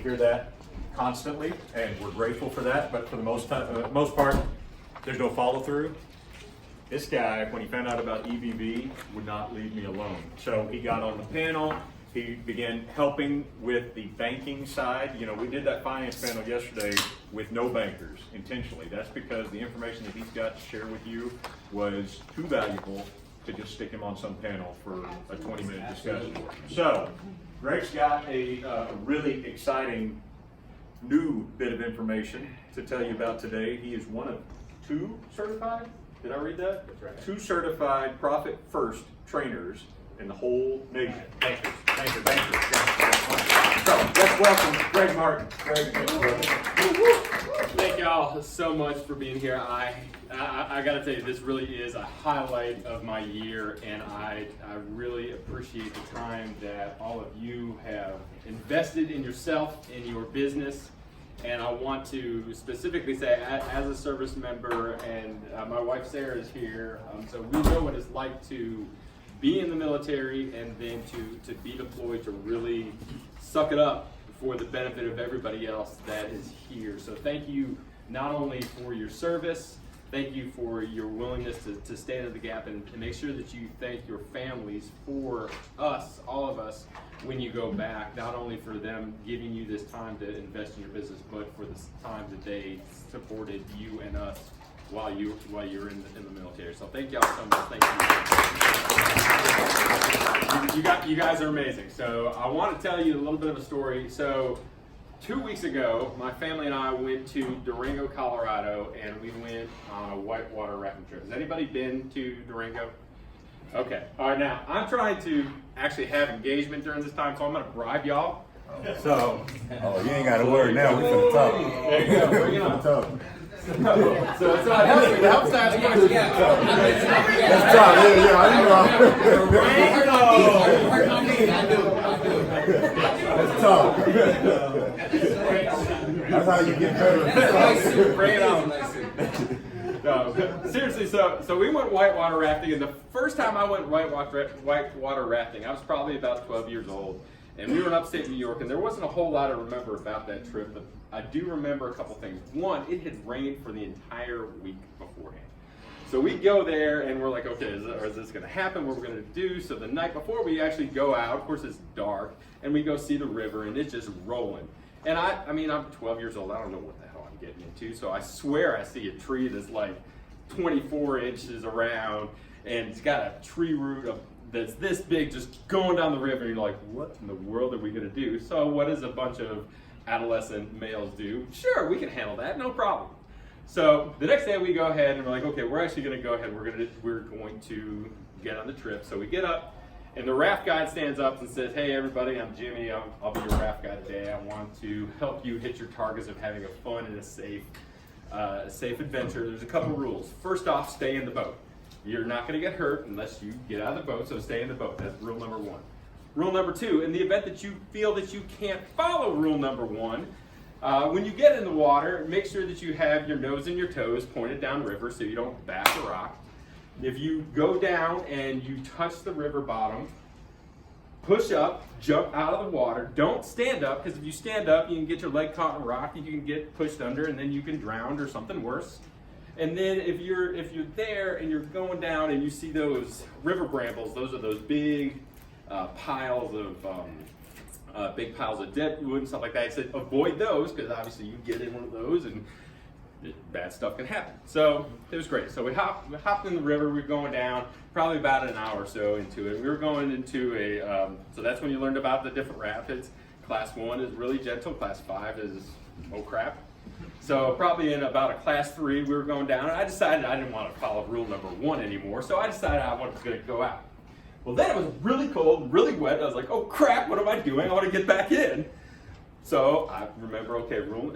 hear that constantly, and we're grateful for that, but for the most part, there's no follow through. This guy, when he found out about EBV, would not leave me alone. So he got on the panel, he began helping with the banking side. You know, we did that finance panel yesterday with no bankers intentionally. That's because the information that he's got to share with you was too valuable to just stick him on some panel for a 20-minute discussion. So, Greg's got a really exciting new bit of information to tell you about today. He is one of 2 certified, did I read that? That's right. 2 certified Profit First trainers in the whole nation. Bankers. So, let's welcome Greg Martin. Greg, thank y'all so much for being here. I gotta tell you, this really is a highlight of my year, and I really appreciate the time that all of you have invested in yourself, in your business. And I want to specifically say, as a service member, and my wife Sarah is here, so we know what it's like to be in the military and then to be deployed, to really suck it up for the benefit of everybody else that is here. So thank you not only for your service, thank you for your willingness to stand in the gap, and make sure that you thank your families for us, all of us, when you go back, not only for them giving you this time to invest in your business, but for the time that they supported you and us while you were in the military. So thank y'all so much. Thank you. You guys are amazing. So I want to tell you a little bit of a story. So 2 weeks ago, my family and I went to Durango, Colorado, and we went on a whitewater rafting trip. Has anybody been to Durango? Okay. All right, now I'm trying to actually have engagement during this time, so I'm going to bribe y'all. So. Oh, you ain't got a word now. We finna talk. There you go. Bring it on. So it helps to ask questions. Let's talk. Yeah, Let's talk. That's how you get better. Bring it on. No, seriously, so we went whitewater rafting, and the first time I went whitewater rafting, I was probably about 12 years old, and we were in upstate New York, and there wasn't a whole lot to remember about that trip, but I do remember a couple things. One, it had rained for the entire week beforehand. So we go there, and we're like, okay, is this going to happen? What we're going to do? So the night before we actually go out, of course it's dark, and we go see the river, and it's just rolling. And I mean, I'm 12 years old. I don't know what the hell I'm getting into. So I swear I see a tree that's like 24 inches around, and it's got a tree root that's this big just going down the river. And you're like, what in the world are we going to do? So what does a bunch of adolescent males do? Sure, we can handle that. No problem. So the next day we go ahead and we're like, okay, we're actually going to go ahead. We're going to get on the trip. So we get up. And the raft guide stands up and says, hey everybody, I'm Jimmy, I'll be your raft guide today. I want to help you hit your targets of having a fun and a safe adventure. There's a couple rules. First off, stay in the boat. You're not going to get hurt unless you get out of the boat, so stay in the boat. That's rule number 1. Rule number 2, in the event that you feel that you can't follow rule number 1, when you get in the water, make sure that you have your nose and your toes pointed downriver so you don't bash a rock. If you go down and you touch the river bottom, push up, jump out of the water. Don't stand up, because if you stand up, you can get your leg caught in a rock, you can get pushed under, and then you can drown or something worse. And then if you're there and you're going down and you see those river brambles, those are those big piles of dead wood and stuff like that. I said avoid those, because obviously you get in one of those and bad stuff can happen. So it was great. So we hopped in the river. We were going down probably about an hour or so into it. We were going into so that's when you learned about the different rapids. Class 1 is really gentle. Class 5 is, oh crap. So probably in about a class 3, we were going down, and I decided I didn't want to follow rule number 1 anymore. So I decided I was going to go out. Well, then it was really cold, really wet. I was like, oh crap, what am I doing? I want to get back in. So I remember, okay, rule,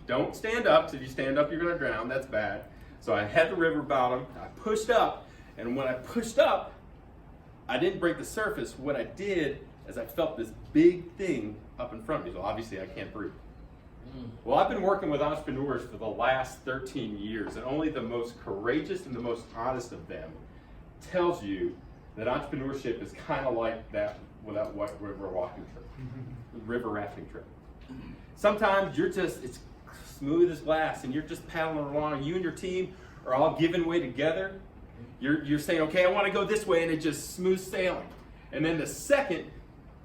don't stand up. If you stand up, you're going to drown. That's bad. So I had the river bottom. I pushed up. And when I pushed up, I didn't break the surface. What I did is I felt this big thing up in front of me. So obviously I can't breathe. Well, I've been working with entrepreneurs for the last 13 years. And only the most courageous and the most honest of them tells you that entrepreneurship is kind of like that river rafting trip. Sometimes it's smooth as glass and you're just paddling along. You and your team are all giving way together. You're saying, okay, I want to go this way, and it's just smooth sailing. And then the second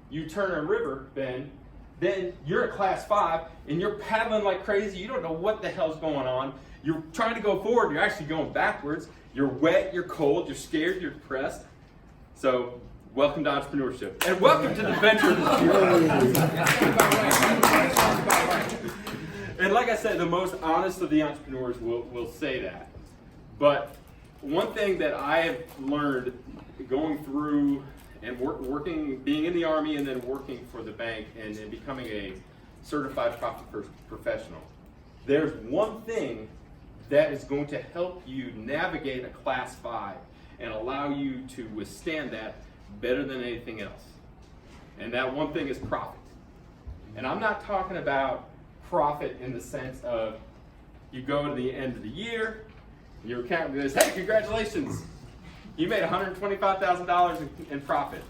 you turn a river bend, then you're at class 5 and you're paddling like crazy. You don't know what the hell's going on. You're trying to go forward, you're actually going backwards. You're wet, you're cold, you're scared, you're depressed. So, welcome to entrepreneurship. And welcome to the venture this year. And like I said, the most honest of the entrepreneurs will say that. But one thing that I have learned going through and working, being in the Army and then working for the bank and becoming a certified profit professional, there's one thing that is going to help you navigate a class 5 and allow you to withstand that better than anything else. And that one thing is profit. And I'm not talking about profit in the sense of you go to the end of the year, your accountant goes, hey, congratulations, you made $125,000 in profit.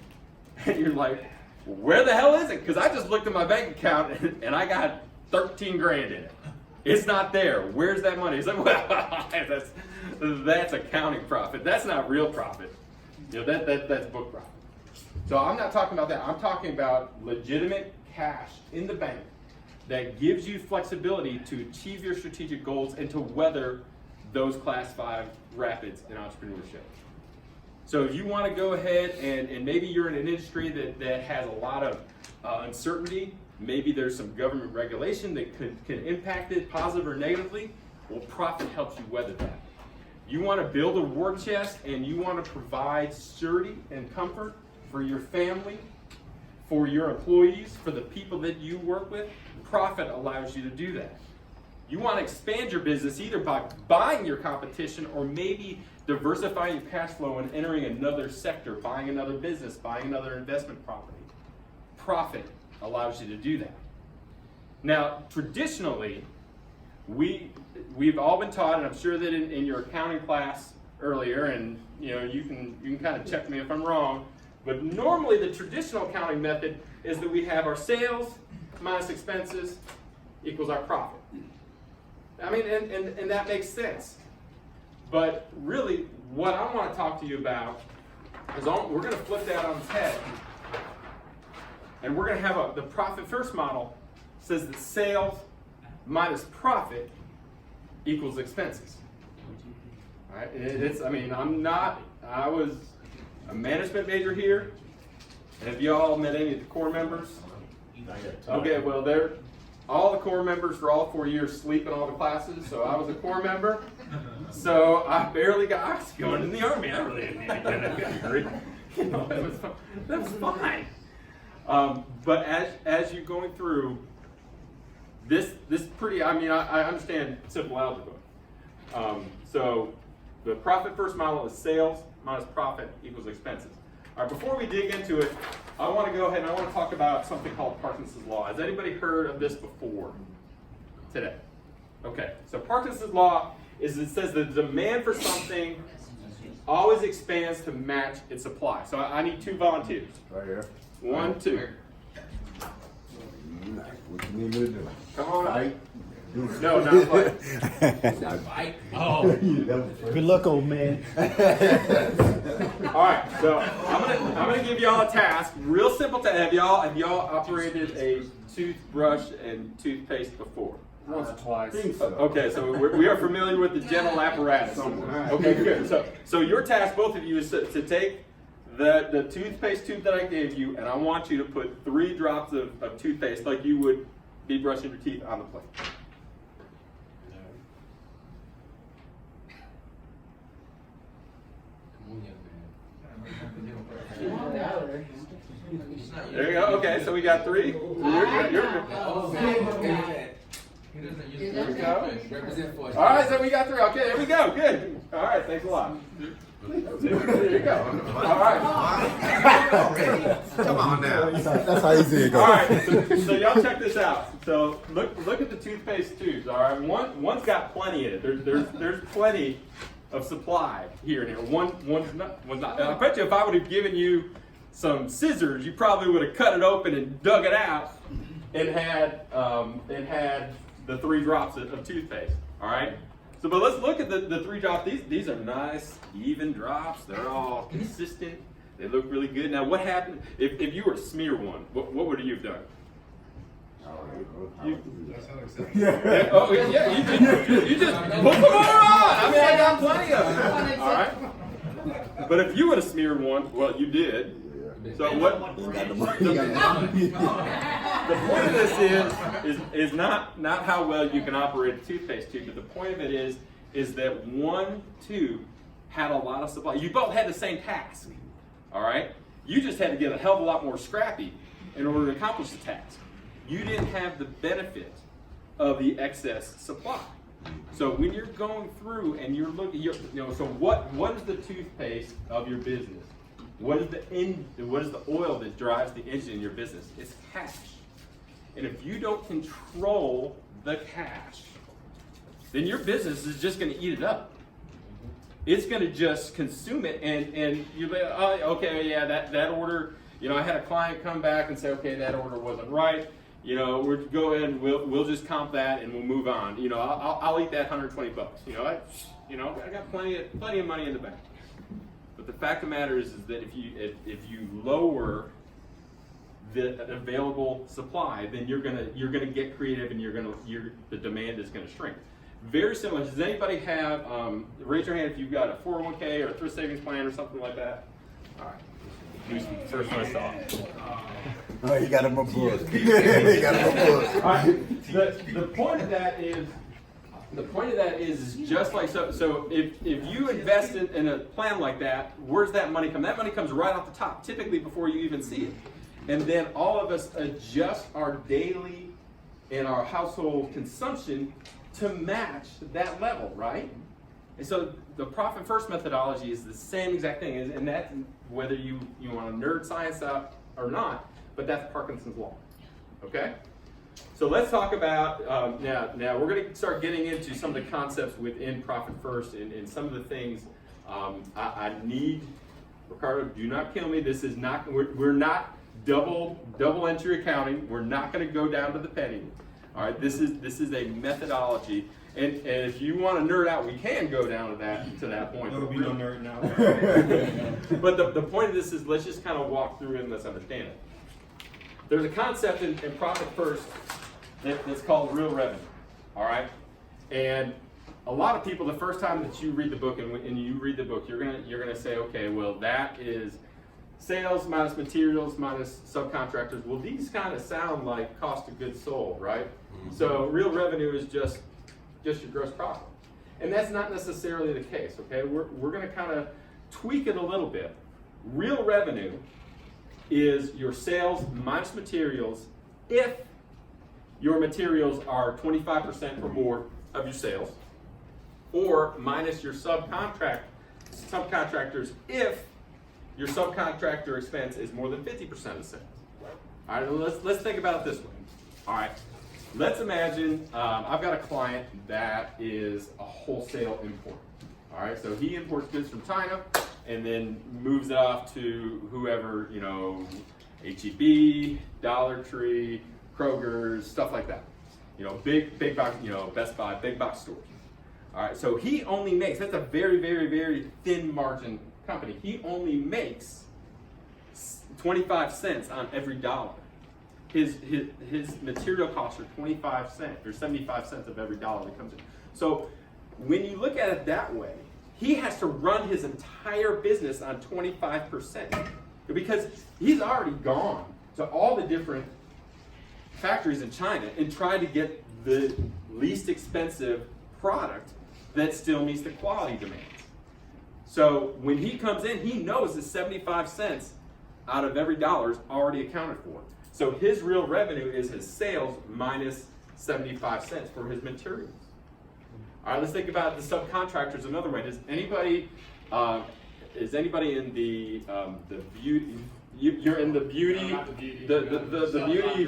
And you're like, where the hell is it? Because I just looked at my bank account and I got 13 grand in it. It's not there. Where's that money? It's like, well, that's accounting profit. That's not real profit. You know, that's book profit. So I'm not talking about that. I'm talking about legitimate cash in the bank that gives you flexibility to achieve your strategic goals and to weather those class 5 rapids in entrepreneurship. So if you want to go ahead and maybe you're in an industry that has a lot of uncertainty, maybe there's some government regulation that can impact it positively or negatively, well, profit helps you weather that. You want to build a war chest and you want to provide security and comfort for your family, for your employees, for the people that you work with, profit allows you to do that. You want to expand your business either by buying your competition or maybe diversifying your cash flow and entering another sector, buying another business, buying another investment property. Profit allows you to do that. Now, traditionally, we've all been taught, and I'm sure that in your accounting class earlier, and you know you can kind of check me if I'm wrong, but normally the traditional accounting method is that we have our sales minus expenses equals our profit. I mean, and that makes sense. But really, what I want to talk to you about is we're going to flip that on its head. And we're going to have the profit first model says that sales minus profit equals expenses. All right? I was a management major here. Have you all met any of the core members? Okay, well, all the core members for all 4 years sleep in all the classes, so I was a core member. So I was going in the Army. I really didn't need to get a degree. You know, that was fine. But as you're going through this pretty, I understand simple algebra. So the profit first model is sales minus profit equals expenses. All right, before we dig into it, I want to go ahead and I want to talk about something called Parkinson's Law. Has anybody heard of this before today? Okay, so Parkinson's Law it says the demand for something always expands to match its supply. So I need 2 volunteers. Right here. 1, 2. What you need me to do? Come on. Fight? No, not fight. Oh, good luck, old man. All right, so I'm gonna give y'all a task, real simple task. Have y'all operated a toothbrush and toothpaste before? Once or twice. Okay, so we are familiar with the general apparatus. Okay, good. So your task, both of you, is to take the toothpaste tube that I gave you, and I want you to put 3 drops of toothpaste, like you would be brushing your teeth, on the plate. There you go. Okay, so we got 3. You're there we go. All right, so we got 3. Okay, there we go. Good. All right, thanks a lot. There you go. All right. Come on now. That's how easy it goes. All right, so y'all check this out. So look at the toothpaste tubes. All right, one's got plenty in it. There's plenty of supply here and here. One's not. I bet you if I would have given you some scissors, you probably would have cut it open and dug it out. it had the 3 drops of toothpaste. All right. So, but let's look at the 3 drops. These are nice, even drops. They're all consistent. They look really good. Now, what happened if you were to smear one? What would you have done? Yeah. Oh yeah, you just put some more on. I mean, I got plenty of it. All right. But if you would have smeared one, well, you did. So what? The point of this is not how well you can operate a toothpaste tube, but the point of it is that one tube had a lot of supply. You both had the same task. All right. You just had to get a hell of a lot more scrappy in order to accomplish the task. You didn't have the benefit of the excess supply. So when you're going through and you're looking, so what is the toothpaste of your business? What is the oil that drives the engine in your business? It's cash. And if you don't control the cash, then your business is just going to eat it up. It's going to just consume it, and you're like, oh, okay, yeah, that order. I had a client come back and say, okay, that order wasn't right. We're go ahead and we'll just comp that and we'll move on. I'll eat that $120. I got plenty of money in the bank. But the fact of the matter is that if you lower the available supply, then you're gonna get creative, and the demand is gonna shrink. Very similar. Does anybody have? Raise your hand if you've got a 401k or a thrift savings plan or something like that. All right. Who's the first one I saw? Oh, he got him a book. He got him a book. All right. The point of that is just like so if you invest in a plan like that, where's that money come? That money comes right off the top, typically before you even see it. And then all of us adjust our daily and our household consumption to match that level, right? And so the profit first methodology is the same exact thing, and that's whether you want to nerd science up or not, but that's Parkinson's law. Okay? So let's talk about, now we're going to start getting into some of the concepts within Profit First and some of the things I need, Ricardo, do not kill me. This is not, we're not double entry accounting. We're not going to go down to the penny. All right, this is a methodology. And if you want to nerd out, we can go down to that point. There'll be no nerd now. But the point of this is let's just kind of walk through it and let's understand it. There's a concept in Profit First that's called real revenue. All right, and a lot of people, the first time that you read the book and you read the book, you're gonna say, okay, well that is sales minus materials minus subcontractors. Well, these kind of sound like cost of goods sold, right? Mm-hmm. So real revenue is just your gross profit, and that's not necessarily the case. Okay, we're gonna kind of tweak it a little bit. Real revenue is your sales minus materials if your materials are 25% or more of your sales, or minus your subcontractors if your subcontractor expense is more than 50% of sales. All right, let's think about it this way. All right, let's imagine I've got a client that is a wholesale importer. All right, so he imports goods from China and then moves it off to whoever, HEB, Dollar Tree, Kroger's, stuff like that. Big box, Best Buy, big box stores. All right, so he only makes, that's a very, very, very thin margin company. He only makes 25 cents on every dollar. His material costs are 25 cents, or 75 cents of every dollar that comes in. So when you look at it that way, he has to run his entire business on 25% because he's already gone to all the different factories in China and tried to get the least expensive product that still meets the quality demands. So when he comes in, he knows that 75 cents out of every dollar is already accounted for. So his real revenue is his sales minus 75 cents for his materials. All right, let's think about the subcontractors another way. Does anybody in the beauty? You're in the beauty. The beauty.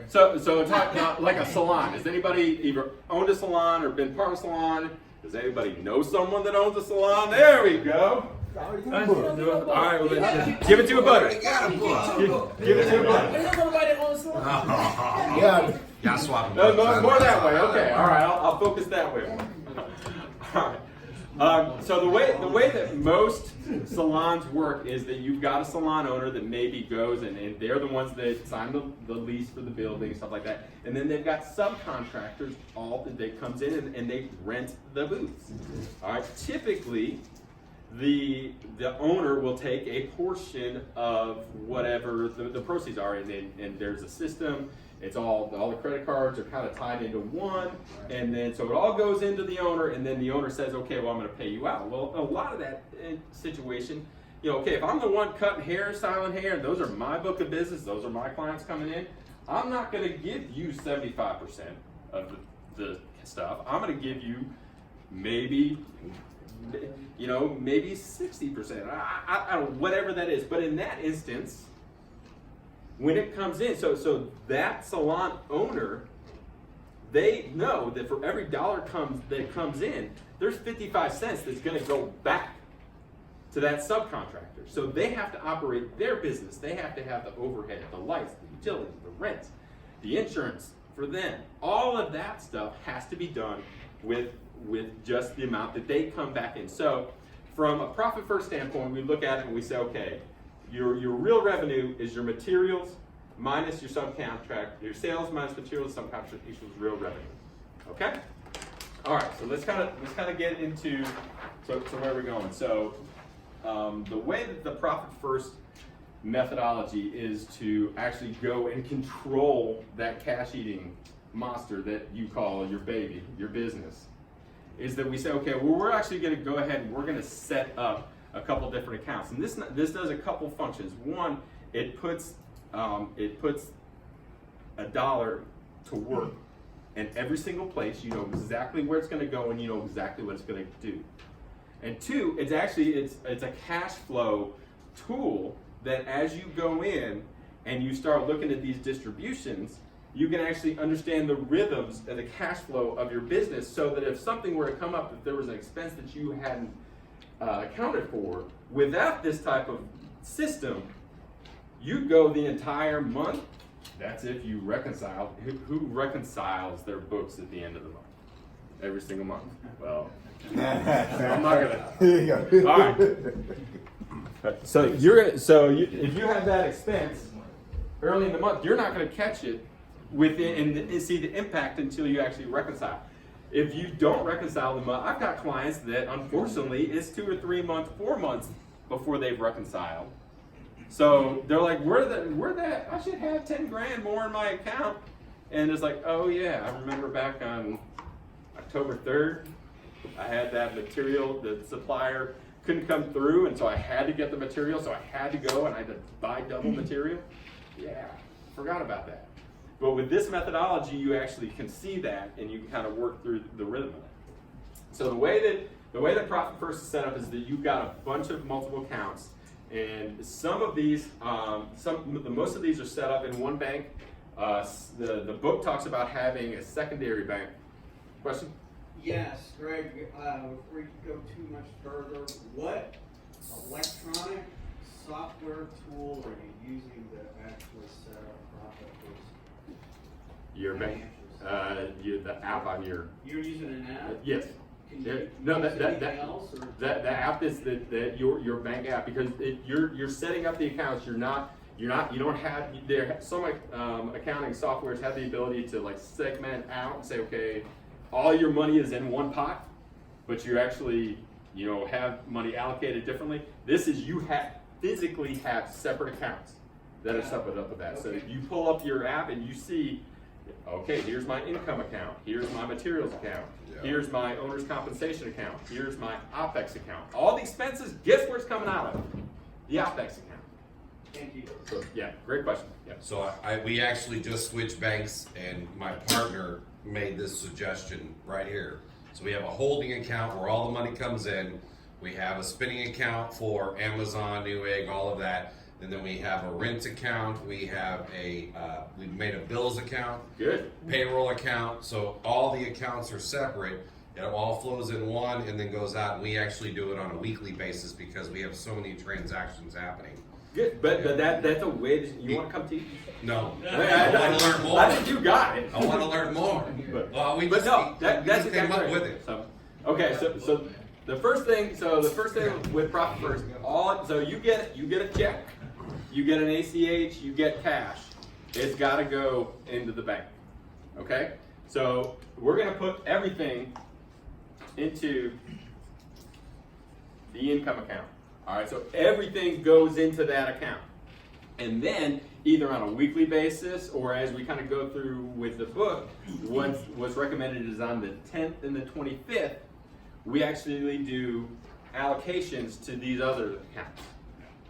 So talk about like a salon. Has anybody either owned a salon or been part of a salon? Does anybody know someone that owns a salon? There we go. All right, well, give it to a butter. Give it to a butter. Yeah. Y'all swapping. More that way. Okay. All right. I'll focus that way. All right. So the way that most salons work is that you've got a salon owner that maybe goes and they're the ones that sign the lease for the building, stuff like that. And then they've got subcontractors that comes in and they rent the booths. All right. Typically, the owner will take a portion of whatever the proceeds are, and there's a system. It's all the credit cards are kind of tied into one, and then so it all goes into the owner, and then the owner says, okay, well, I'm going to pay you out. Well, a lot of that situation, okay, if I'm the one cutting hair, styling hair, and those are my book of business, those are my clients coming in, I'm not going to give you 75% of the stuff. I'm going to give you maybe 60%. I don't know, whatever that is. But in that instance, when it comes in, so that salon owner, they know that for every dollar that comes in, there's 55 cents that's going to go back to that subcontractor. So they have to operate their business. They have to have the overhead, the lights, the utilities, the rent, the insurance for them. All of that stuff has to be done with just the amount that they come back in. So from a profit first standpoint, we look at it and we say, okay, your real revenue is your materials minus your subcontract, your sales minus materials, subcontract equals real revenue. Okay? All right, so let's kind of get into where we're going. So the way that the profit first methodology is to actually go and control that cash eating monster that you call your baby, your business, is that we say, okay, well, we're actually going to go ahead and we're going to set up a couple different accounts, and this does a couple functions. One, it puts a dollar to work in every single place. You know exactly where it's going to go, and you know exactly what it's going to do. And two, it's a cash flow tool that as you go in and you start looking at these distributions, you can actually understand the rhythms and the cash flow of your business, so that if something were to come up, if there was an expense that you hadn't accounted for, without this type of system, you go the entire month. That's if you reconcile. Who reconciles their books at the end of the month? Every single month. Well, I'm not gonna. Here you go. All right. So if you have that expense early in the month, you're not going to catch it within and see the impact until you actually reconcile. If you don't reconcile them, I've got clients that unfortunately it's 2 or 3 months, 4 months before they've reconciled. So they're like, where that? I should have 10 grand more in my account. And it's like, oh yeah, I remember back on October 3rd, I had that material, the supplier couldn't come through, and so I had to get the material, so I had to go and I had to buy double material. Yeah, forgot about that. But with this methodology, you actually can see that, and you can kind of work through the rhythm of it. So the way that Profit First is set up is that you've got a bunch of multiple accounts, and some of these, most of these are set up in one bank. The book talks about having a secondary bank. Question? Yes, Greg, before you go too much further, what electronic software tool are you using to actually set up Profit First? Your bank, the app on your. You're using an app? Yes. Can you No, use anything else? Or? The app is your bank app, because you're setting up the accounts. You don't have some accounting softwares have the ability to like segment out and say, okay, all your money is in one pot, but you actually have money allocated differently. This is physically have separate accounts that are separate up with that. Okay. So you pull up your app and you see, okay, here's my income account, here's my materials account, here's my owner's compensation account, here's my OPEX account. All the expenses, guess where it's coming out of? The OPEX account. Thank you. So, yeah, great question. Yeah. So we actually just switched banks, and my partner made this suggestion right here. So we have a holding account where all the money comes in. We have a spinning account for Amazon, Newegg, all of that. And then we have a rent account. We have we've made a bills account. Good. Payroll account. So all the accounts are separate. It all flows in one and then goes out. And we actually do it on a weekly basis because we have so many transactions happening. Good, but that's a way you want to come teach? No, I want to learn more. I think you got it. I want to learn more. But, Well, we but just, no, we that's just came exactly up right. with it. So, okay, so the first thing with profit first, so you get a check, you get an ACH, you get cash. It's got to go into the bank. Okay, so we're gonna put everything into the income account. All right, so everything goes into that account. And then either on a weekly basis or as we kind of go through with the book, what's recommended is on the 10th and the 25th, we actually do allocations to these other accounts.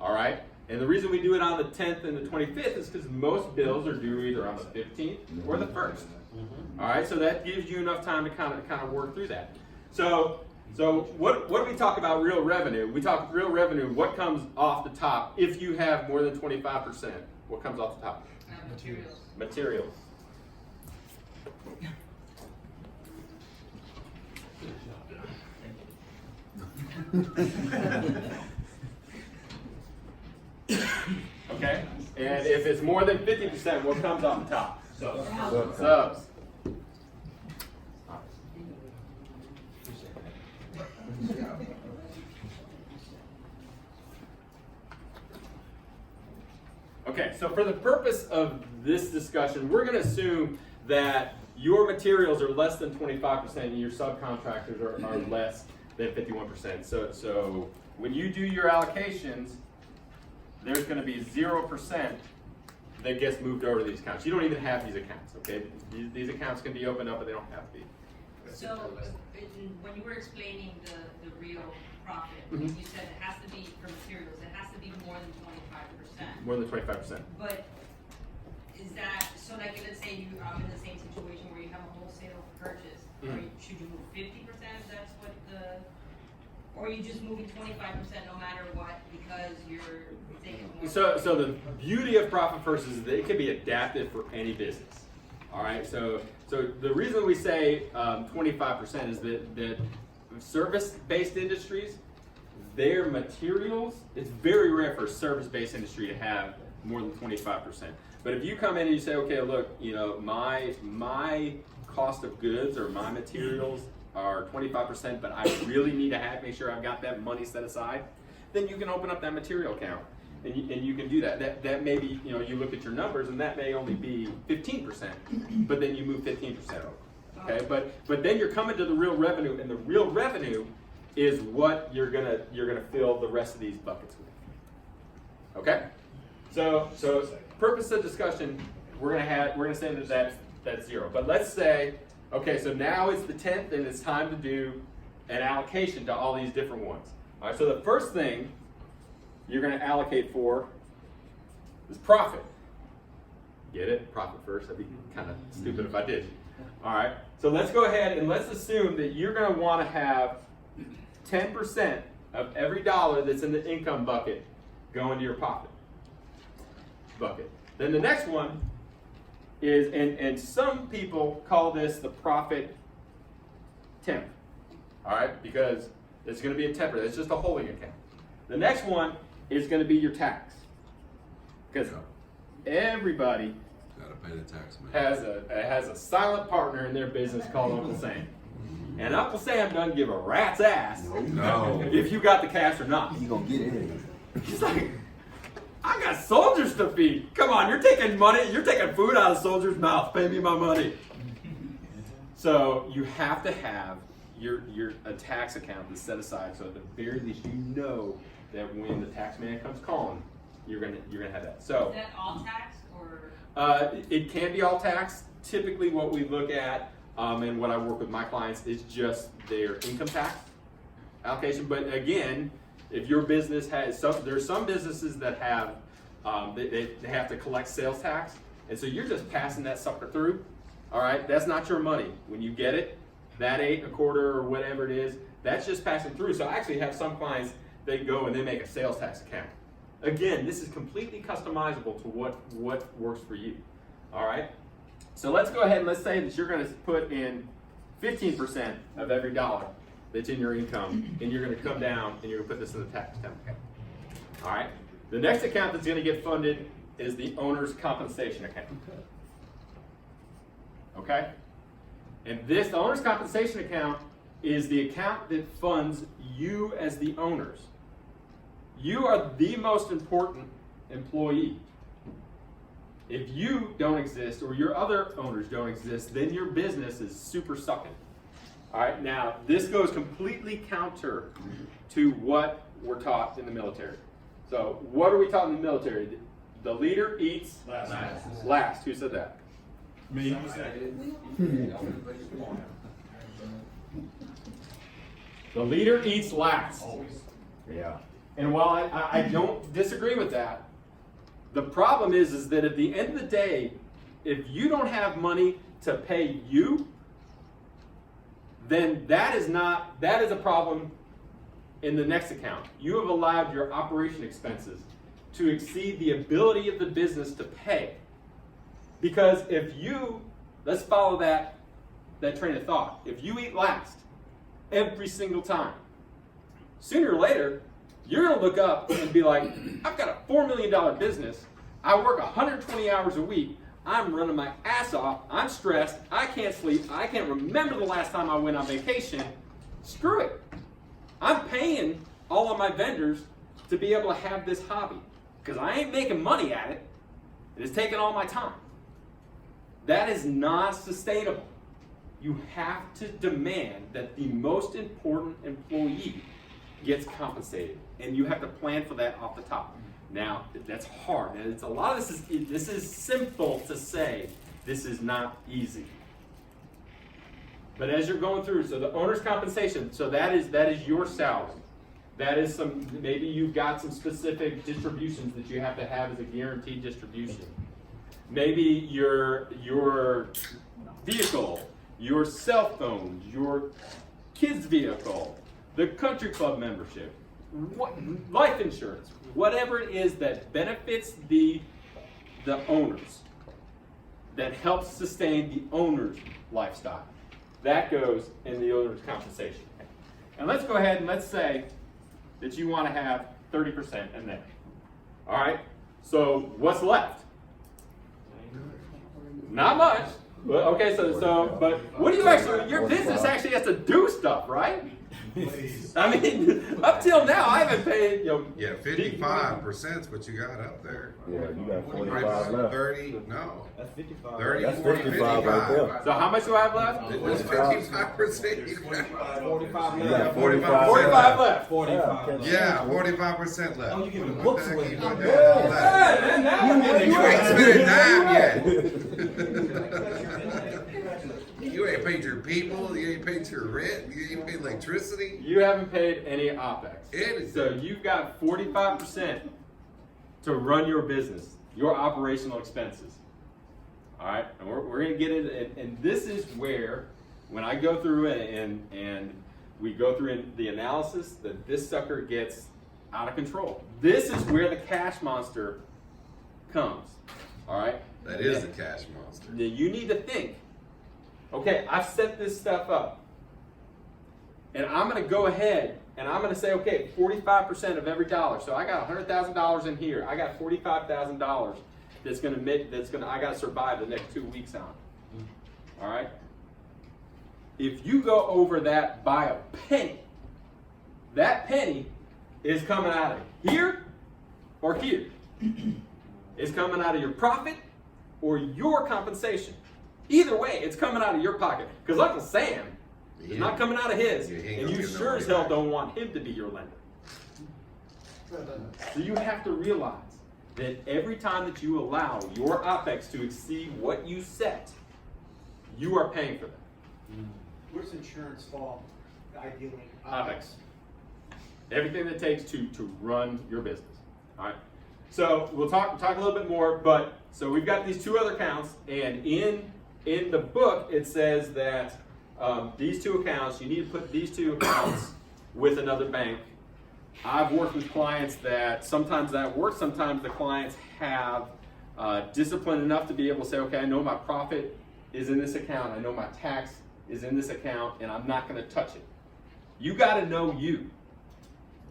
All right? And the reason we do it on the 10th and the 25th is because most bills are due either on the 15th or the 1st. All right, so that gives you enough time to kind of work through that. So what do we talk about real revenue? We talk real revenue, what comes off the top if you have more than 25%? What comes off the top? Materials. Materials. Okay, and if it's more than 50%, what comes off the top? Subs. Okay, so for the purpose of this discussion, we're going to assume that your materials are less than 25% and your subcontractors are less than 51%. So when you do your allocations, there's going to be 0% that gets moved over to these accounts. You don't even have these accounts, okay? These accounts can be opened up, but they don't have to be. So when you were explaining the real profit, Mhm. you said it has to be for materials, it has to be more than 25%. More than 25%. But is that, so like let's say you are in the same situation where you have a wholesale purchase, should you move 50% if that's what or are you just moving 25% no matter what because you're taking more? So the beauty of Profit First is that it can be adapted for any business. All right. So the reason we say 25% is that service-based industries, their materials, it's very rare for a service-based industry to have more than 25%. But if you come in and you say, okay, look, you know, my cost of goods or my materials are 25%, but I really need to make sure I've got that money set aside, then you can open up that material account and you can do that. That may be, you know, you look at your numbers and that may only be 15%, but then you move 15% over. Okay, but then you're coming to the real revenue, and the real revenue is what you're gonna fill the rest of these buckets with. Okay, so purpose of discussion, we're gonna say that that's 0. But let's say, okay, so now it's the 10th and it's time to do an allocation to all these different ones. All right, so the first thing you're going to allocate for is profit. Get it? Profit first. That'd be kind of stupid if I did. All right, so let's go ahead and let's assume that you're going to want to have 10% of every dollar that's in the income bucket go into your profit bucket. Then the next one is, and some people call this the profit temp, all right, because it's going to be a temper. It's just a holding account. The next one is going to be your tax, because everybody Gotta pay the tax, man. has a silent partner in their business called Uncle Sam, and Uncle Sam doesn't give a rat's ass No. if you got the cash or not. You gonna get it? He's like, I got soldiers to feed. Come on, you're taking money, you're taking food out of soldiers' mouths. Pay me my money. So you have to have a tax account that's set aside, so at the very least you know that when the tax man comes calling, you're gonna have that. So Is that all tax or? it can be all tax. Typically, what we look at and what I work with my clients is just their income tax allocation. But again, if your business has there's some businesses that have they have to collect sales tax, and so you're just passing that sucker through. All right, that's not your money. When you get it, that 8 1/4 or whatever it is, that's just passing through. So I actually have some clients, they go and they make a sales tax account. Again, this is completely customizable to what works for you. All right, so let's go ahead and let's say that you're going to put in 15% of every dollar that's in your income, and you're going to come down and you're going to put this in the tax account. All right. The next account that's going to get funded is the owner's compensation account. Okay. And this owner's compensation account is the account that funds you as the owners. You are the most important employee. If you don't exist or your other owners don't exist, then your business is super sucking. All right, now this goes completely counter to what we're taught in the military. So what are we taught in the military? The leader eats last. Who said that? Me. The leader eats last. Yeah. And while I don't disagree with that, the problem is that at the end of the day, if you don't have money to pay you, then that is a problem in the next account. You have allowed your operation expenses to exceed the ability of the business to pay. Because if you, let's follow that train of thought. If you eat last every single time, sooner or later, you're going to look up and be like, I've got a $4 million business. I work 120 hours a week. I'm running my ass off. I'm stressed. I can't sleep. I can't remember the last time I went on vacation. Screw it. I'm paying all of my vendors to be able to have this hobby because I ain't making money at it. It is taking all my time. That is not sustainable. You have to demand that the most important employee gets compensated, and you have to plan for that off the top. Now, that's hard, and it's a lot of this is simple to say. This is not easy. But as you're going through, so the owner's compensation, so that is your salary. That is maybe you've got some specific distributions that you have to have as a guaranteed distribution. Maybe your vehicle, your cell phone, your kid's vehicle, the country club membership, life insurance, whatever it is that benefits the owners, that helps sustain the owner's lifestyle. That goes in the owner's compensation. And let's go ahead and let's say that you want to have 30% in there. All right, so what's left? Not much. Okay, but what do you actually, your business actually has to do stuff, right? I mean, up till now, I haven't paid, Yeah, 55% is what you got up there. Yeah, you got Right, 45 left. 30, no. That's 55. 30, That's 40, 55 right there. So how much do I have left? It was 55%. 45 You left. got 45 45 left. 45. Yeah, 45% left. Oh, you giving What books the heck away. you Not doing bad. all that? Yeah, now You ain't spent a dime yet. You ain't paid your people, you ain't paid your rent, you ain't paid electricity. You haven't paid any OPEX. Anything. So you've got 45% to run your business, your operational expenses. All right, and we're going to get into it, and this is where, when I go through it and we go through the analysis, that this sucker gets out of control. This is where the cash monster comes. All right. That is the cash monster. Now you need to think, okay, I've set this stuff up. And I'm going to go ahead and I'm going to say, okay, 45% of every dollar. So I got $100,000 in here. I got $45,000 I got to survive the next 2 weeks on. All right? If you go over that by a penny, that penny is coming out of here or here. It's coming out of your profit or your compensation. Either way, it's coming out of your pocket. Because Uncle Sam is not coming out of his. Yeah, he ain't And gonna you get no sure money as hell back. don't want him to be your lender. So you have to realize that every time that you allow your OPEX to exceed what you set, you are paying for that. Where's insurance fall, ideally? OPEX. Everything that it takes to run your business. All right. So we'll talk a little bit more, but so we've got these two other accounts, and in the book it says that these two accounts, you need to put these two accounts with another bank. I've worked with clients that sometimes that works, sometimes the clients have discipline enough to be able to say, okay, I know my profit is in this account, I know my tax is in this account and I'm not gonna touch it. You gotta know you.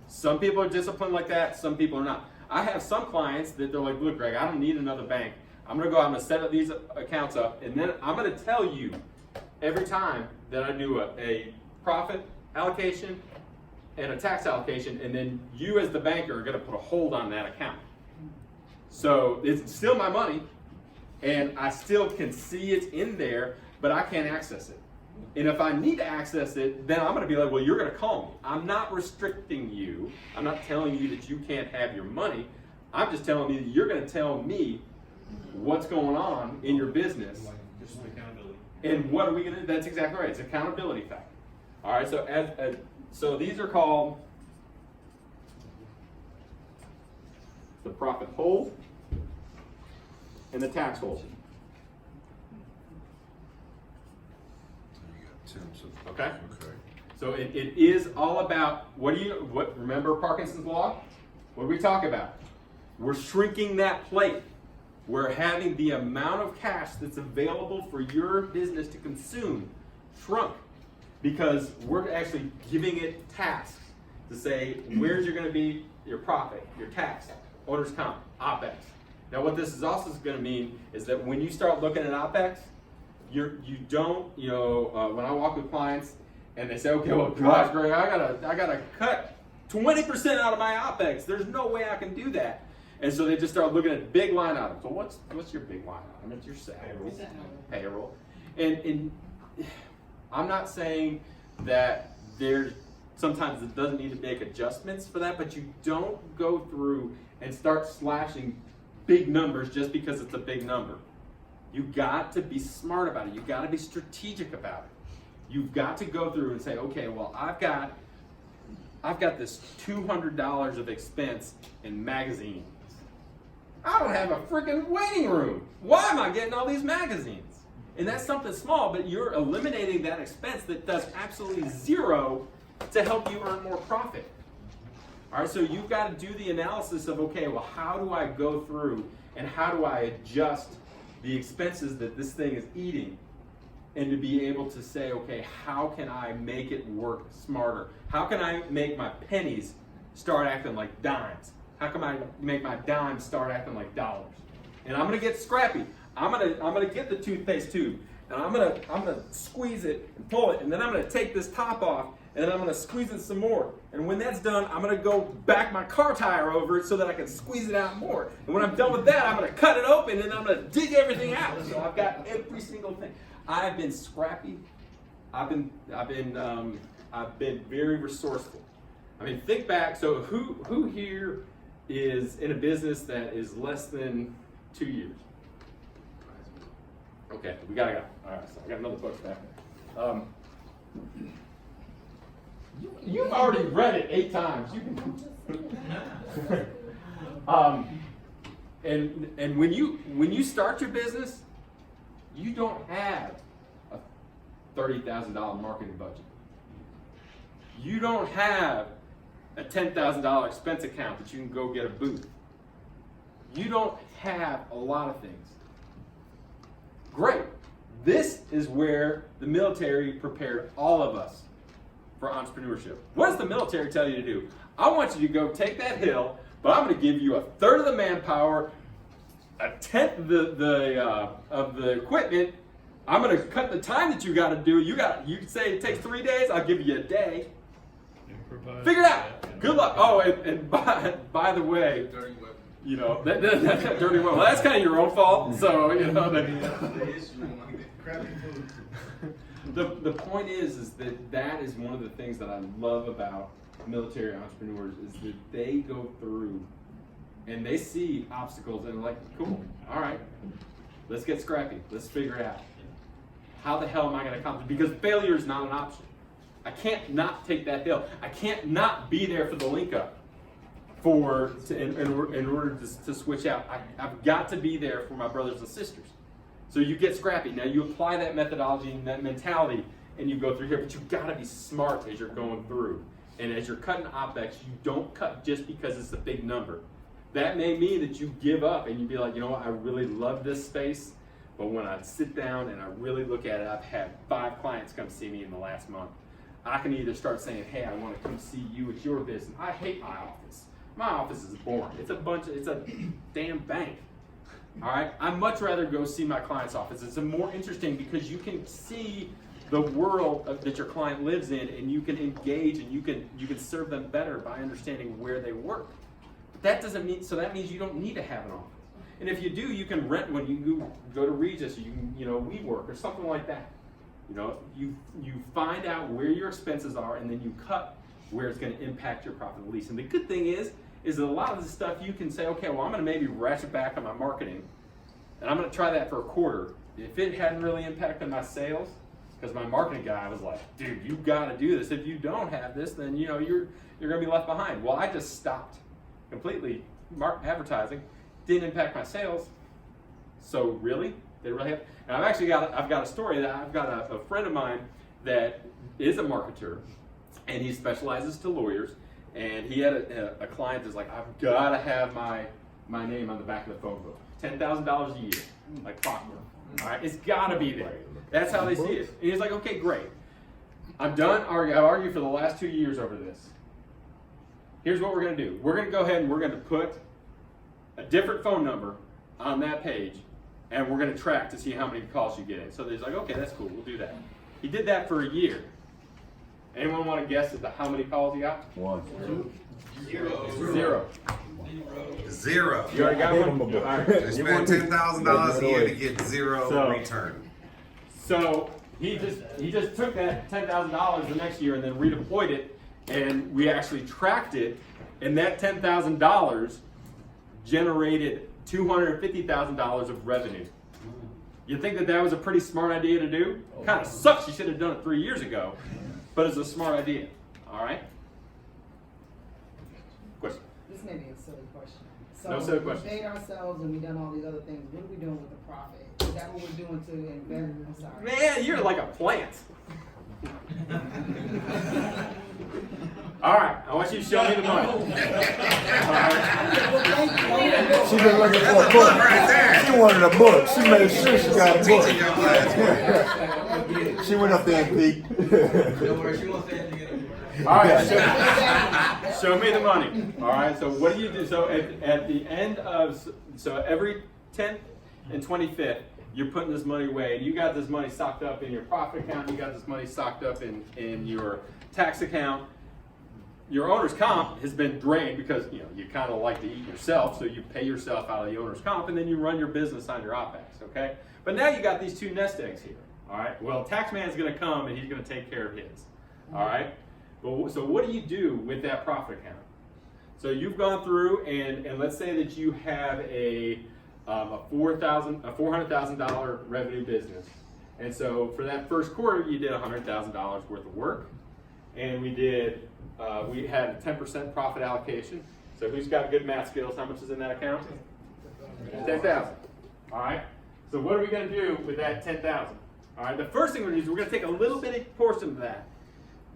Some people are disciplined like that, some people are not. I have some clients that they're like, look, Greg, I don't need another bank. I'm gonna go set up these accounts up, and then I'm gonna tell you every time that I do a profit allocation and a tax allocation, and then you as the banker are gonna put a hold on that account. So it's still my money, and I still can see it in there, but I can't access it. And if I need to access it, then I'm gonna be like, well, you're gonna call me. I'm not restricting you. I'm not telling you that you can't have your money. I'm just telling you that you're gonna tell me what's going on in your business. Just accountability. And what are we gonna do? That's exactly right. It's accountability factor. All right, so so these are called the profit hold and the tax hold. Okay? Okay. So it is all about, remember Parkinson's law? What do we talk about? We're shrinking that plate. We're having the amount of cash that's available for your business to consume shrunk, because we're actually giving it tasks to say, where's going to be your profit, your tax, owner's comp, OPEX. Now what this is also going to mean is that when you start looking at OPEX, you don't, when I walk with clients and they say, okay, well, gosh, Greg, I gotta cut 20% out of my OPEX. There's no way I can do that. And so they just start looking at big line items. So what's your big line item? It's your salary, payroll. And I'm not saying that sometimes it doesn't need to make adjustments for that, but you don't go through and start slashing big numbers just because it's a big number. You got to be smart about it. You got to be strategic about it. You've got to go through and say, okay, well, I've got this $200 of expense in magazines. I don't have a freaking waiting room. Why am I getting all these magazines? And that's something small, but you're eliminating that expense that does absolutely zero to help you earn more profit. All right, so you've got to do the analysis of, okay, well, how do I go through and how do I adjust the expenses that this thing is eating, and to be able to say, okay, how can I make it work smarter? How can I make my pennies start acting like dimes? How can I make my dimes start acting like dollars? And I'm gonna get scrappy. I'm gonna get the toothpaste tube, and I'm gonna squeeze it and pull it, and then I'm gonna take this top off, and then I'm gonna squeeze it some more. And when that's done, I'm gonna go back my car tire over it so that I can squeeze it out more. And when I'm done with that, I'm gonna cut it open, and I'm gonna dig everything out. So I've got every single thing. I've been scrappy. I've been very resourceful. I mean, think back. So who here is in a business that is less than 2 years? Okay, we gotta go. All right, so I got another book back there. You've already read it 8 times. You can. And when you start your business, you don't have a $30,000 marketing budget. You don't have a $10,000 expense account that you can go get a booth. You don't have a lot of things. Great. This is where the military prepared all of us for entrepreneurship. What does the military tell you to do? I want you to go take that hill, but I'm going to give you a third of the manpower, a tenth of the equipment. I'm going to cut the time that you got to do. You say it takes 3 days. I'll give you a day. Figure it out. Good luck. Oh, and by the way, that's not dirty weapon. Well, that's kind of your own fault. So the point is that is one of the things that I love about military entrepreneurs is that they go through and they see obstacles and they're like, cool, all right, let's get scrappy. Let's figure it out. How the hell am I going to accomplish? Because failure is not an option. I can't not take that hill. I can't not be there for the link up in order to switch out. I've got to be there for my brothers and sisters. So you get scrappy. Now you apply that methodology and that mentality and you go through here, but you've got to be smart as you're going through. And as you're cutting OPEX, you don't cut just because it's a big number. That may mean that you give up and you be like, you know what, I really love this space, But when I sit down and I really look at it, I've had 5 clients come see me in the last month. I can either start saying, hey, I want to come see you at your business. I hate my office. My office is boring. It's a damn bank. All right, I'd much rather go see my client's office. It's more interesting because you can see the world that your client lives in, and you can engage and you can serve them better by understanding where they work. But that doesn't mean, so that means you don't need to have an office. And if you do, you can rent when you go to Regis, or you can, WeWork or something like that. You find out where your expenses are, and then you cut where it's going to impact your profit and lease. And the good thing is that a lot of the stuff you can say, okay, well, I'm going to maybe ratchet back on my marketing, and I'm going to try that for a quarter. If it hadn't really impacted my sales, because my marketing guy was like, dude, you got to do this. If you don't have this, then you're going to be left behind. Well, I just stopped completely advertising. Didn't impact my sales. So really, did it really have? And I've got a story that I've got a friend of mine that is a marketer, and he specializes to lawyers. And he had a client that's like, I've got to have my name on the back of the phone book. $10,000 a year, like clockwork. All right, it's got to be there. That's how they see it. And he's like, okay, great. I'm done arguing. I've argued for the last 2 years over this. Here's what we're going to do. We're going to go ahead and we're going to put a different phone number on that page, and we're going to track to see how many calls you get in. So he's like, okay, that's cool. We'll do that. He did that for a year. Anyone want to guess as to how many calls he got? 1. 0. Zero. You already got one? All right. They spend $10,000 a year to get zero return. So he just took that $10,000 the next year and then redeployed it, and we actually tracked it, and that $10,000 generated $250,000 of revenue. You think that was a pretty smart idea to do? Kind of sucks. You should have done it 3 years ago, but it's a smart idea. All right. Question. This may be a silly question. So No silly question. we paid ourselves and we done all these other things. What are we doing with the profit? Is that what we're doing to invest? I'm sorry. Man, you're like a plant. All right, I want you to show me the money. All right. She been looking for a book. She wanted a book. She made sure she got a book. She went up there and peeked. Don't worry, she won't say anything. All right, show me the money. All right, so what do you do? So at the end of, so every 10th and 25th, you're putting this money away, and you got this money socked up in your profit account, you got this money socked up in your tax account. Your owner's comp has been drained because you kind of like to eat yourself, so you pay yourself out of the owner's comp, and then you run your business on your OPEX, okay? But now you got these 2 nest eggs here, all right? Well, tax man's going to come, and he's going to take care of his, all right? But, so what do you do with that profit account? So you've gone through, and let's say that you have a $400,000 revenue business, and so for that first quarter, you did $100,000 worth of work, and we had a 10% profit allocation. So who's got good math skills? How much is in that account? 10,000. All right. So what are we going to do with that 10,000? All right. The first thing we're going to do is we're going to take a little bitty portion of that,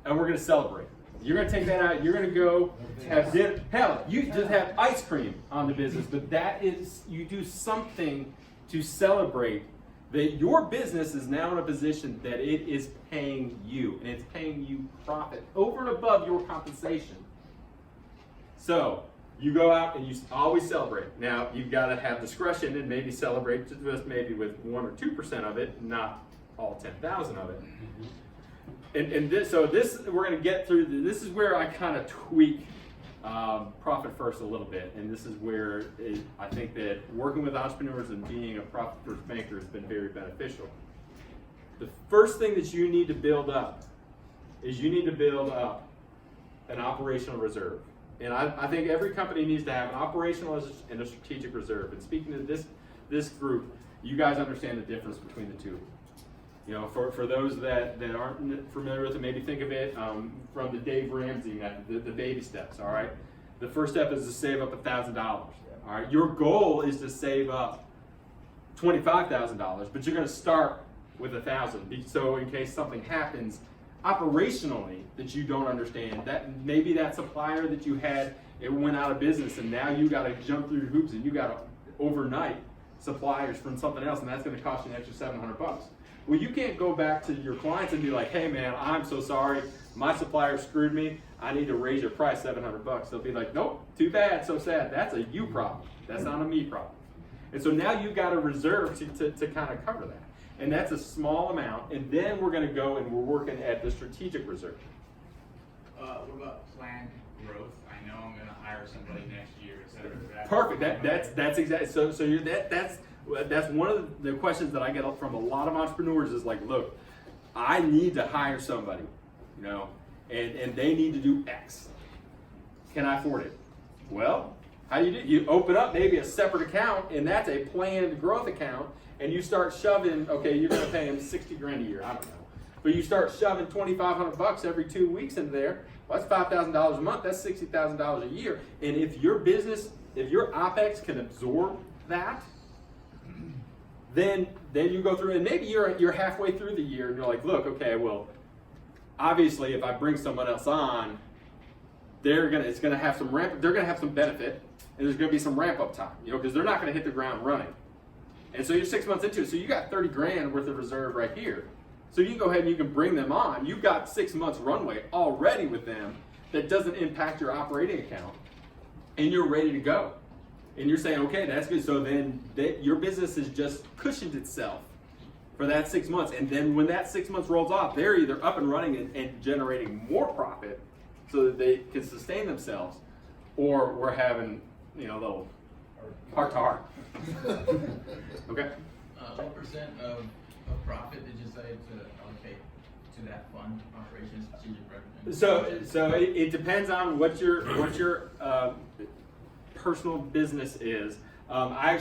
and we're going to celebrate. You're going to take that out. You're going to go have dinner. Hell, you just have ice cream on the business, but that is, you do something to celebrate that your business is now in a position that it is paying you, and it's paying you profit over and above your compensation. So you go out and you always celebrate. Now you've got to have discretion and maybe celebrate just maybe with 1 or 2% of it, not all 10,000 of it. And this we're going to get through. This is where I kind of tweak profit first a little bit, and this is where I think that working with entrepreneurs and being a profit first banker has been very beneficial. The first thing that you need to build up is an operational reserve, and I think every company needs to have an operational and a strategic reserve. And speaking to this group, you guys understand the difference between the two. For those that aren't familiar with it, maybe think of it from the Dave Ramsey method, the baby steps, all right? The first step is to save up $1,000, all right? Your goal is to save up $25,000, but you're gonna start with $1,000. So in case something happens operationally that you don't understand, that maybe that supplier that you had, it went out of business, and now you gotta jump through hoops and you gotta overnight suppliers from something else, and that's going to cost you an extra $700. Well, you can't go back to your clients and be like, hey man, I'm so sorry, my supplier screwed me, I need to raise your price $700. They'll be like, nope, too bad, so sad. That's a you problem. That's not a me problem. And so now you've got a reserve to kind of cover that. And that's a small amount, and then we're going to go and we're working at the strategic reserve. What about planned growth? I know I'm gonna hire somebody next year, et cetera. Perfect. That's exactly. So that's one of the questions that I get from a lot of entrepreneurs is like, look, I need to hire somebody, you know, and they need to do X. Can I afford it? Well, how do? You open up maybe a separate account, and that's a planned growth account, and you start shoving. Okay, you're going to pay him 60 grand a year. I don't know. But you start shoving $2,500 every 2 weeks into there. Well, that's $5,000 a month. That's $60,000 a year. And if your business, if your OpEx can absorb that, then you go through, and maybe you're halfway through the year, and you're like, look, okay, well, obviously, if I bring someone else on, it's gonna have some they're gonna have some benefit, and there's gonna be some ramp up time, you know, because they're not gonna hit the ground running. And so you're 6 months into it, so you got 30 grand worth of reserve right here. So you can go ahead and you can bring them on. You've got 6 months runway already with them that doesn't impact your operating account, and you're ready to go. And you're saying, okay, that's good. So then your business has just cushioned itself for that 6 months. And then when that 6 months rolls off, they're either up and running and generating more profit so that they can sustain themselves, or we're having, you know, a little heart to heart. Okay? What percent of profit did you say to allocate to that fund, operations, strategic recommendation? So it depends on what your personal business is. I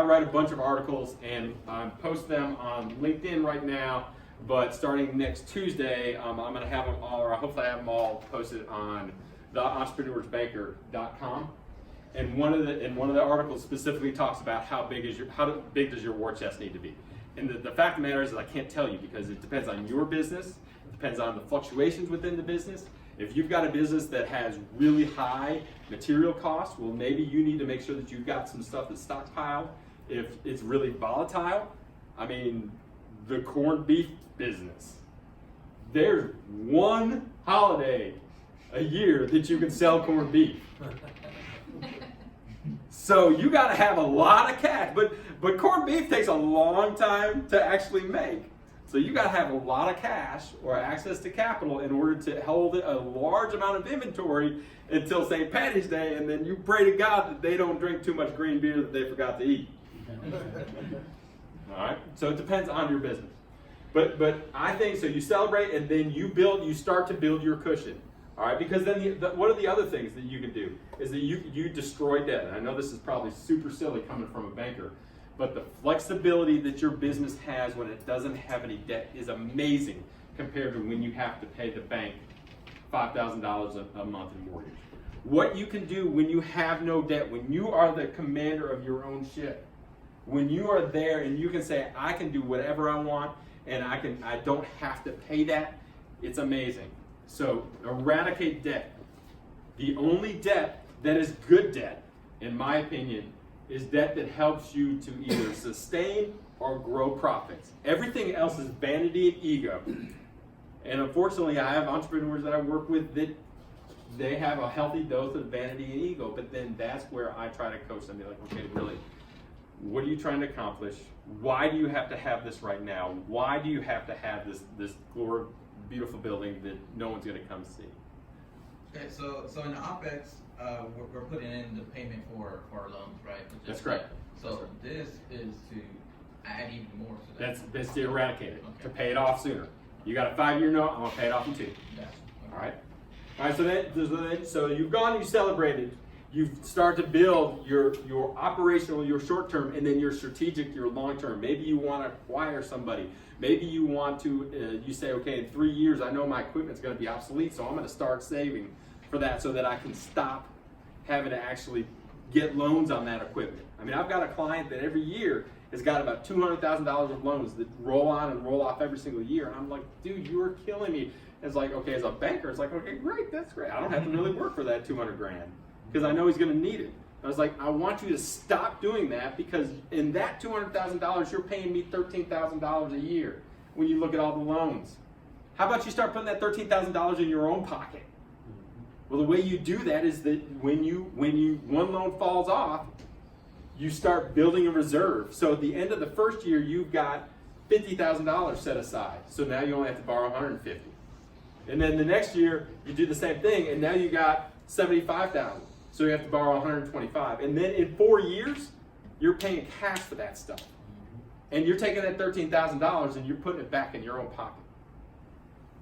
write a bunch of articles and post them on LinkedIn right now. But starting next Tuesday, I'm going to have them all, or hopefully I have them all posted on the entrepreneursbanker.com. And one of the articles specifically talks about how big does your war chest need to be. And the fact of the matter is I can't tell you because it depends on your business, it depends on the fluctuations within the business. If you've got a business that has really high material costs, well, maybe you need to make sure that you've got some stuff that's stockpiled. If it's really volatile, I mean, the corned beef business, there's one holiday a year that you can sell corned beef. So you got to have a lot of cash, but corned beef takes a long time to actually make. So you got to have a lot of cash or access to capital in order to hold a large amount of inventory until St. Patty's Day, and then you pray to God that they don't drink too much green beer that they forgot to eat. All right. So it depends on your business, but I think so. You celebrate, and then you start to build your cushion. All right, because then one of the other things that you can do is that you destroy debt. And I know this is probably super silly coming from a banker, but the flexibility that your business has when it doesn't have any debt is amazing compared to when you have to pay the bank $5,000 a month in mortgage. What you can do when you have no debt, when you are the commander of your own ship, when you are there and you can say, I can do whatever I want and I don't have to pay that, it's amazing. So eradicate debt. The only debt that is good debt, in my opinion, is debt that helps you to either sustain or grow profits. Everything else is vanity and ego. And unfortunately, I have entrepreneurs that I work with that they have a healthy dose of vanity and ego, but then that's where I try to coach them. Be like, okay, really, what are you trying to accomplish? Why do you have to have this right now? Why do you have to have this beautiful building that no one's going to come see? Okay, so in the OpEx, we're putting in the payment for our loans, right? That's correct. So this is to add even more to that. That's to eradicate it, Okay. to pay it off sooner. You got a 5-year note, I'm going to pay it off in 2. Gotcha. All right? All right, so you've gone, you celebrated, you start to build your operational, your short term, and then your strategic, your long term. Maybe you want to acquire somebody. Maybe you want to, you say, okay, in 3 years, I know my equipment's going to be obsolete, so I'm going to start saving for that so that I can stop having to actually get loans on that equipment. I mean, I've got a client that every year has got about $200,000 of loans that roll on and roll off every single year. And I'm like, dude, you are killing me. It's like, okay, as a banker, it's like, okay, great, that's great. I don't have to really work for that 200 grand because I know he's going to need it. I was like, I want you to stop doing that, because in that $200,000, you're paying me $13,000 a year when you look at all the loans. How about you start putting that $13,000 in your own pocket? Well, the way you do that is that when one loan falls off, you start building a reserve. So at the end of the first year, you've got $50,000 set aside. So now you only have to borrow $150,000. And then the next year, you do the same thing, and now you got $75,000. So you have to borrow $125,000. And then in 4 years, you're paying cash for that stuff. And you're taking that $13,000 and you're putting it back in your own pocket.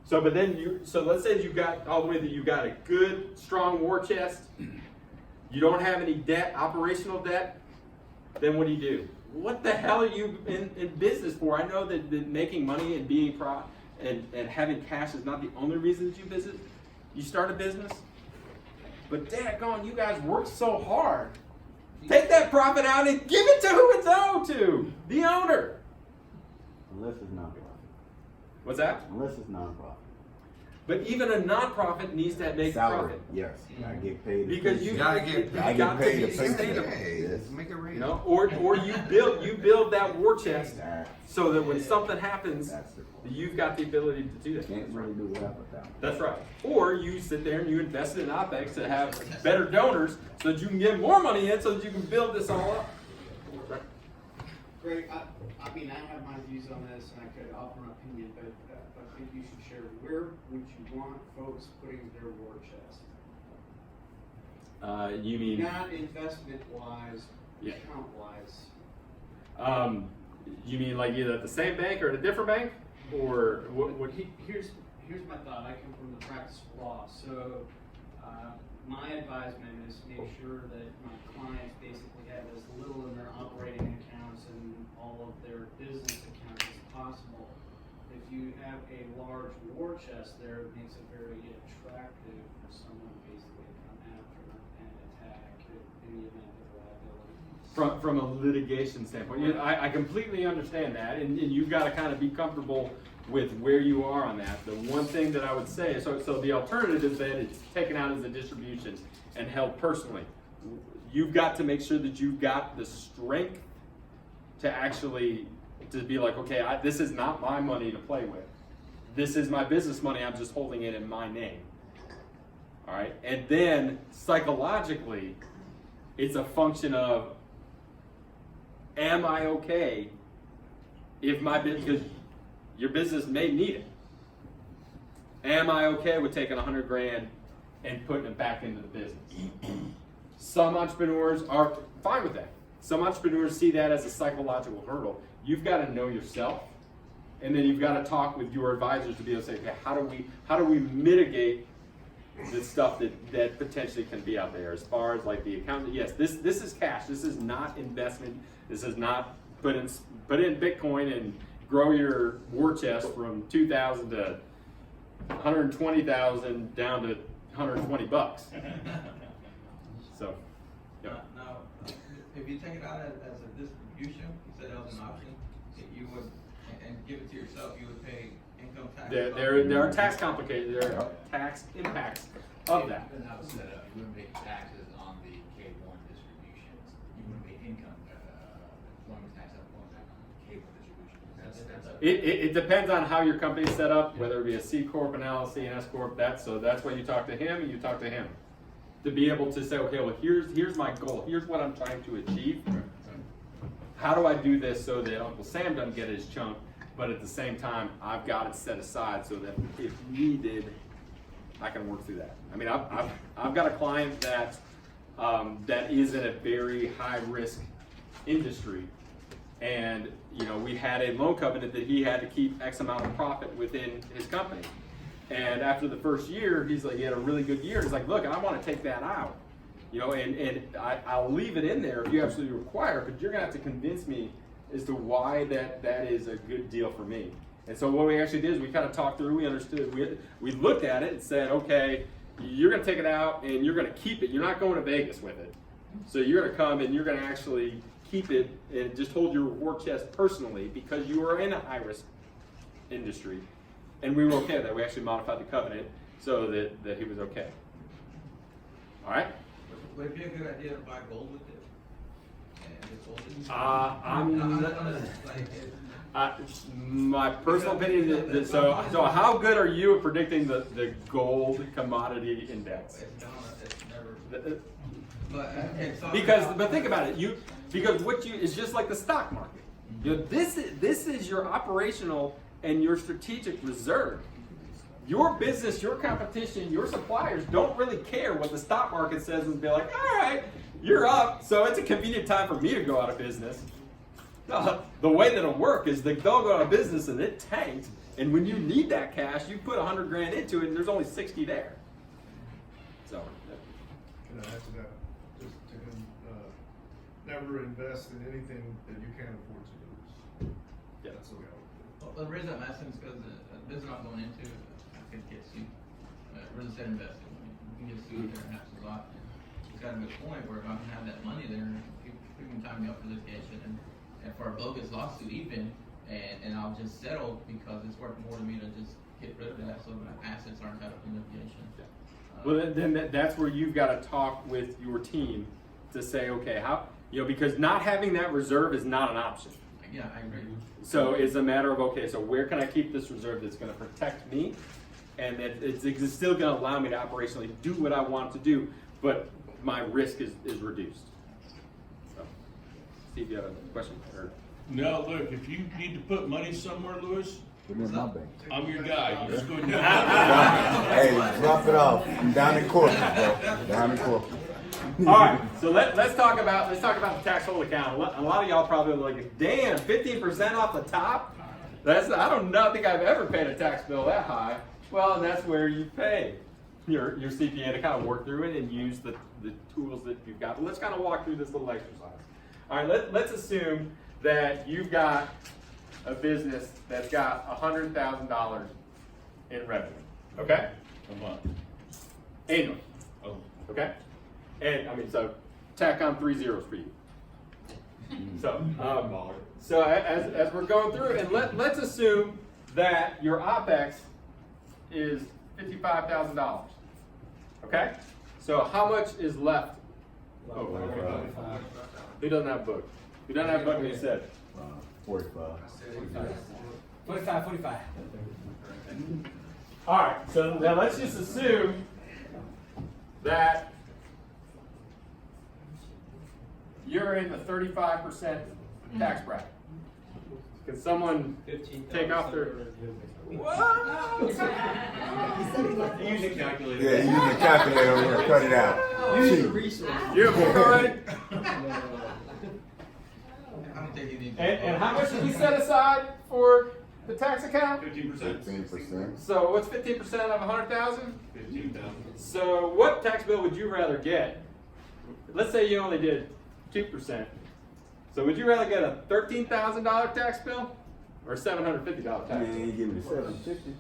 So, but then so let's say you got all the way that you got a good, strong war chest. You don't have any debt, operational debt. Then what do? What the hell are you in business for? I know that making money and being and having cash is not the only reason that you start a business. But daggone, you guys work so hard. Take that profit out and give it to who it's owed to, the owner. Unless it's nonprofit. What's that? Unless it's nonprofit. But even a nonprofit needs to make Salary, profit. yes. I get paid. Because you gotta get got to paid be to pay sustainable. Hey, make it rain. You know, or you build that war chest so that when something happens, you've got the ability to do that. Can't really do that without. That's right. Or you sit there and you invest in OPEX to have better donors so that you can get more money in so that you can build this all up. Greg, I mean, I have my views on this, and I could offer an opinion, but I think you should share, where would you want folks putting their war chest? You mean? Not investment-wise, Yeah. account-wise. You mean like either at the same bank or at a different bank? Or what Here's my thought. I come from the practice of law, so my advisement is to make sure that my clients basically have as little in their operating accounts and all of their business accounts as possible. If you have a large war chest there, it makes it very attractive for someone to basically come after and attack in the event of liability. from a litigation standpoint? You know, I completely understand that, and you've got to kind of be comfortable with where you are on that. The one thing that I would say is, so the alternative is that it's taken out as a distribution and held personally. You've got to make sure that you've got the strength to actually to be like, okay, this is not my money to play with. This is my business money. I'm just holding it in my name. All right, and then psychologically, it's a function of, am I okay if my business, because your business may need it. Am I okay with taking $100,000 and putting it back into the business? Some entrepreneurs are fine with that. Some entrepreneurs see that as a psychological hurdle. You've got to know yourself, and then you've got to talk with your advisors to be able to say, okay, how do we mitigate the stuff that potentially can be out there as far as like the account? Yes, this is cash. This is not investment. This is not put in Bitcoin and grow your war chest from 2,000 to 120,000 down to $120. So, yeah. Now, if you take it out as a distribution, you said that was an option, you would, and give it to yourself, you would pay income tax? There are tax complications, there are tax impacts of that. And that was set up, you wouldn't pay taxes on the K1 distributions, you wouldn't pay income, employment tax on cable distributions. It depends on how your company's set up, whether it be a C Corp, an LLC, an S Corp. That's why you talk to him and you talk to him. To be able to say, okay, well, here's my goal. Here's what I'm trying to achieve. How do I do this so that Uncle Sam doesn't get his chunk, but at the same time, I've got it set aside so that if needed, I can work through that. I mean, I've got a client that is in a very high risk industry, and we had a loan covenant that he had to keep X amount of profit within his company. And after the first year, he had a really good year. He's like, look, I want to take that out, and I'll leave it in there if you absolutely require, but you're gonna have to convince me as to why that is a good deal for me. And so what we actually did is we kind of talked through, we understood, we looked at it and said, okay, you're gonna take it out and you're gonna keep it. You're not going to Vegas with it. So you're gonna come and you're gonna actually keep it and just hold your war chest personally because you are in a high risk industry. And we were okay with that. We actually modified the covenant so that he was okay. All right? Would it be a good idea to buy gold with it? And just hold it? I'm Like, my personal opinion is that, so how good are you at predicting the gold commodity index? it's down, it's never, but, okay, so. But think about it, because it's just like the stock market. This is your operational and your strategic reserve. Your business, your competition, your suppliers don't really care what the stock market says and be like, all right, you're up, so it's a convenient time for me to go out of business. No, the way that it'll work is they'll go out of business and it tanked, and when you need that cash, you put 100 grand into it and there's only 60 there. So. Can I add to that? Just to, never invest in anything that you can't afford to lose. Yeah. That's the way I would do it. Well, the reason I'm asking is because the business I'm going into, I could get sued. Real estate investing, you can get sued there, happens a lot. It's got to be a point where if I don't have that money there, people can tie me up for litigation and for a bogus lawsuit even, and I'll just settle because it's worth more to me to just get rid of that so my assets aren't tied up in litigation. Well, then that's where you've got to talk with your team to say, okay, how, because not having that reserve is not an option. Yeah, I agree. So it's a matter of, okay, so where can I keep this reserve that's going to protect me and that it's still going to allow me to operationally do what I want to do, but my risk is reduced. So, Steve, you have a question? Or? No, look, if you need to put money somewhere, Louis, Put it in my bank. I'm your guy. You just go and do it. Hey, drop it off. I'm down in Corpus, bro. Down in Corpus. All right, so let's talk about the tax hold account. A lot of y'all probably are like, damn, 15% off the top? I don't think I've ever paid a tax bill that high. Well, and that's where you pay your CPA to kind of work through it and use the tools that you've got. But let's kind of walk through this little exercise. All right, let's assume that you've got a business that's got $100,000 in revenue. Okay? A month. Annually. Oh. Okay? And so tack on 3 zeros for you. So as we're going through, and let's assume that your OPEX is $55,000. Okay? So how much is left? Over? Who doesn't have a book? Who doesn't have a book? He said. 45. 45. All right. So now let's just assume that you're in the 35% tax bracket. Can someone take off their? What? Use a calculator. Yeah, use the calculator over here. Cut it out. Use the Cheap. resources. You have a book already? I don't think you need. And how much did we set aside for the tax account? 15%. 15%. So what's 15% of 100,000? 15,000. So what tax bill would you rather get? Let's say you only did 2%. So would you rather get a $13,000 tax bill or a $750 tax Man, bill? you give me 750.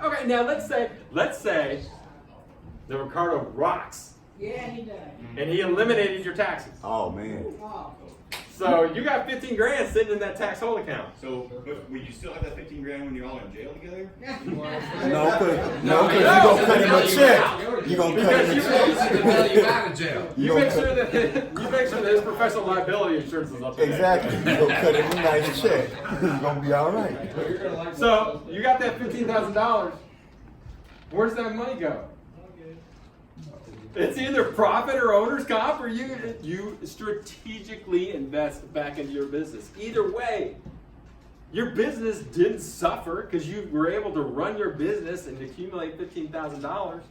Okay, now let's say that Ricardo rocks Yeah, he does. and he eliminated your taxes. Oh, man. Oh. So you got 15 grand sitting in that tax hold account. So, but will you still have that 15 grand when you're all in jail together? No, cause you gonna cut him a check. You gonna cut him a check. The value out of jail. You make sure that his professional liability insurance is up to date. Exactly. You gonna cut him a nice check. He's gonna be all right. So you got that $15,000. Where's that money go? It's either profit or owner's comp, or you strategically invest back into your business. Either way, your business didn't suffer because you were able to run your business and accumulate $15,000.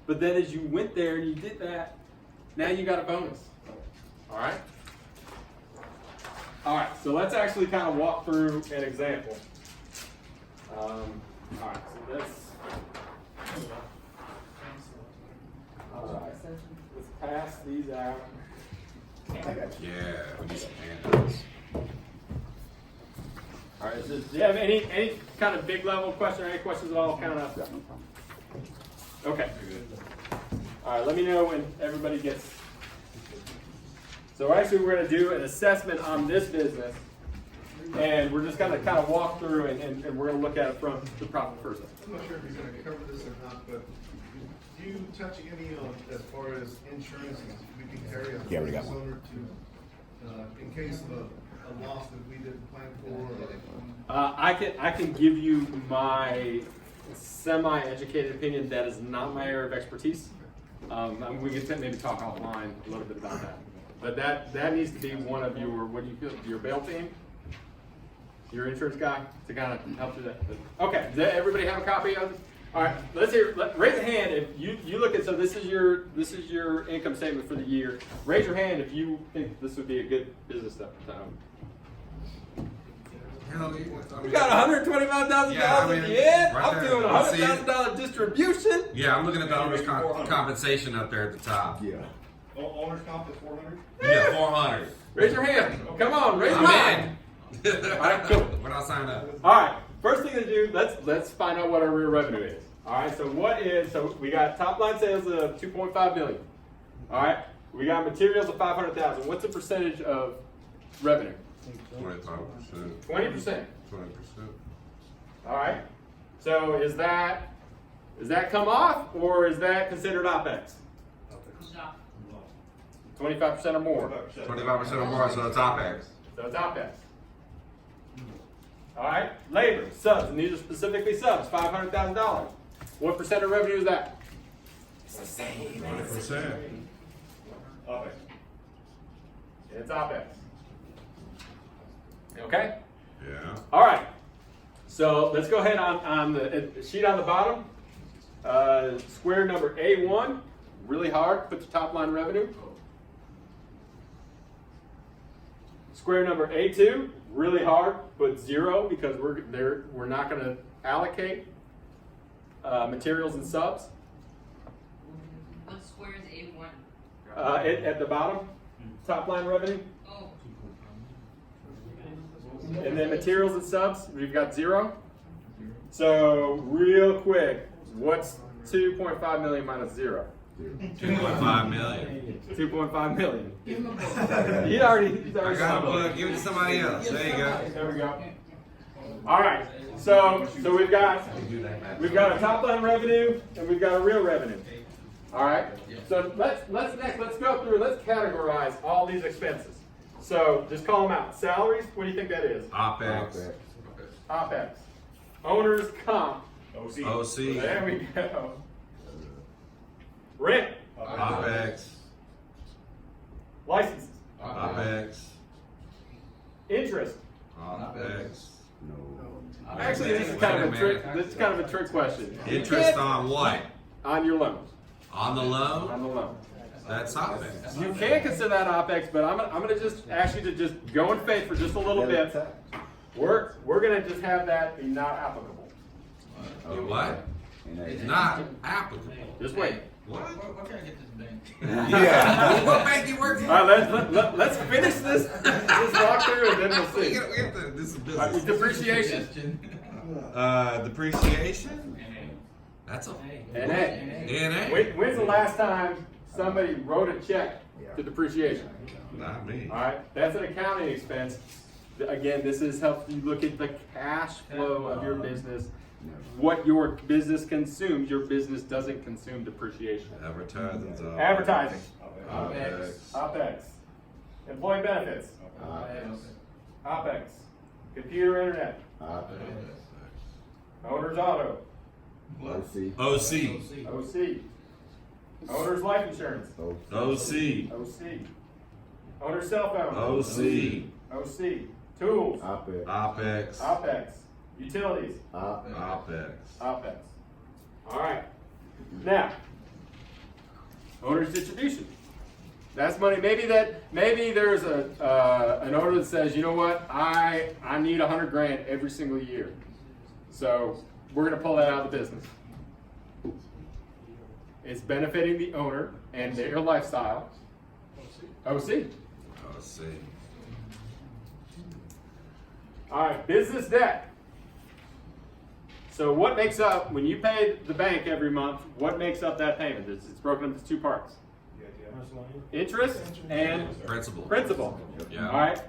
But then as you went there and you did that, now you got a bonus. All right? All right, so let's actually kind of walk through an example. All right, so let's let's pass these out. Yeah, we need some handouts. All right, do you have any kind of big level question or any questions at all? Kind of. Okay. All right, let me know when everybody gets. So actually, we're going to do an assessment on this business, and we're just going to kind of walk through and we're going to look at it from the profit first. I'm not sure if you're gonna cover this or not, but you touch any on, as far as insurance we can carry as a Yeah, we got business one. owner to, in case of a loss that we didn't plan for? I can give you my semi-educated opinion. That is not my area of expertise. We can maybe talk offline a little bit about that. But that needs to be one of your, what do you feel, your bail team? Your insurance guy to kind of help you that. Okay, does everybody have a copy of it? All right, let's hear. Raise a hand if you look at. So this is your income statement for the year. Raise your hand if you think this would be a good business stuff. We got $125,000 Yeah, I mean, at the end. right I'm there. doing I see it. $100,000 distribution. Yeah, I'm looking at the owner's compensation up there at the top. Yeah. Owner's comp is 400? Yeah, 400. Raise your hand. Come on, raise your I'm hand. in. All right, cool. When I sign up. All right, first thing to do, let's find out what our real revenue is. All right, so we got top line sales of 2.5 million. All right, we got materials of 500,000. What's the percentage of revenue? 25%. 20%. 20%. All right. So is that come off or is that considered OpEx? 25% or more. 25% or more, so it's OpEx. So it's OpEx. All right. Labor, subs, and these are specifically subs, $500,000. What percent of revenue is that? 20%. Okay. It's OpEx. Okay? Yeah. All right. So let's go ahead on the sheet on the bottom. Square number A1, really hard, put the top line revenue. Square number A2, really hard, put 0 because we're not going to allocate materials and subs. What square is A1? At the bottom, top line revenue. Oh, And then materials and subs, we've got 0. So real quick, what's 2.5 million minus 0? 2.5 million. 2.5 million. Give him a book. He's I already got a book. Give it to somebody else. There you go. There we go. All right. So we've got a top line revenue and we've got a real revenue. All right. So let's go through. Let's categorize all these expenses. So just call them out. Salaries. What do you think that is? OpEx. OpEx. Owner's comp. OC. OC. There we go. Rent. OpEx. Licenses. OpEx. Interest. OpEx. No. Actually, this is kind of a trick. This is kind of a trick question. Interest on what? On your loans. On the loan? On the loan. That's OpEx. You can consider that OpEx, but I'm gonna just ask you to just go in faith for just a little bit. We're gonna just have that be not applicable. What? It's not applicable. Just wait. What? Where can I get this bank? Yeah. What bank you work for? All right, let's finish this walkthrough and then we'll see. We have to, this is All right, business. depreciation. Depreciation? That's a NA. NA. When's the last time somebody wrote a check to depreciation? Not me. All right, that's an accounting expense. Again, this is helping you look at the cash flow of your business. What your business consumes, your business doesn't consume depreciation. Advertising's OpEx. Advertising, OpEx. OpEx. Employee benefits, OpEx. Computer internet, owner's auto, OC. OC. OC. Owner's life insurance, OC. OC. Owner's cell phone, OC. OC. Tools, OpEx. OpEx. OpEx. Utilities, OpEx. OpEx. All right. Now, owner's distribution. That's money. Maybe there's an owner that says, you know what, I need $100,000 every single year, so we're gonna pull that out of the business. It's benefiting the owner and their lifestyle. OC. OC. All right, business debt. So what makes up, when you pay the bank every month, what makes up that payment? It's broken into 2 parts. Interest and principal. Yeah. All right.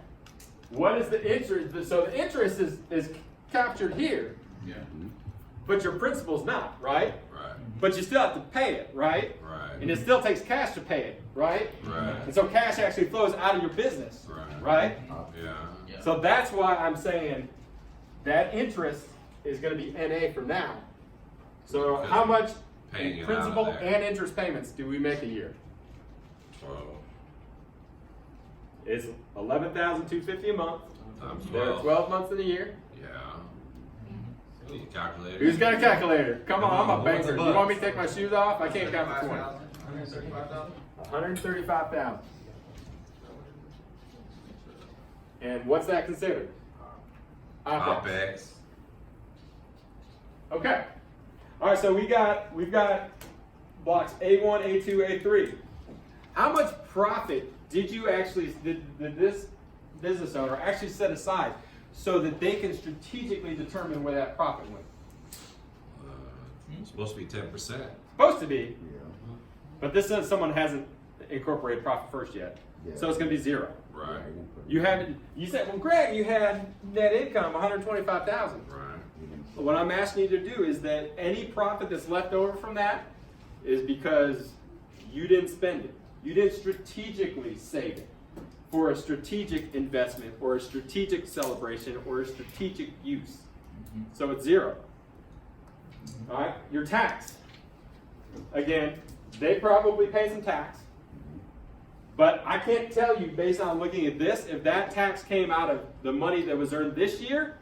What is the interest? So the interest is captured here, Yeah. but your principal's not, right? Right. But you still have to pay it, right? Right. And it still takes cash to pay it, right? Right. And so cash actually flows out of your business, right? Yeah. So that's why I'm saying that interest is going to be NA from now. So Because how much paying in it out of principal there. and interest payments do we make a year? 12 It's $11,250 a month. times There are 12. 12 months in a year. Yeah. Need a calculator? Who's got a calculator? Come on, I'm a What's the banker. You bucks? want me to take my shoes off? I can't count to 20. 135,000. And what's that considered? OpEx. OpEx. Okay. All right, so we've got blocks A1, A2, A3. How much profit did this business owner actually set aside so that they can strategically determine where that profit went? It's supposed to be 10%. Supposed to be, but this says someone hasn't incorporated profit first yet. So it's going to be 0. Right. You said, well, Greg, you had net income 125,000. Right. But what I'm asking you to do is that any profit that's left over from that is because you didn't spend it. You didn't strategically save it for a strategic investment or a strategic celebration or a strategic use. So it's 0. All right, your tax. Again, they probably pay some tax. But I can't tell you, based on looking at this, if that tax came out of the money that was earned this year,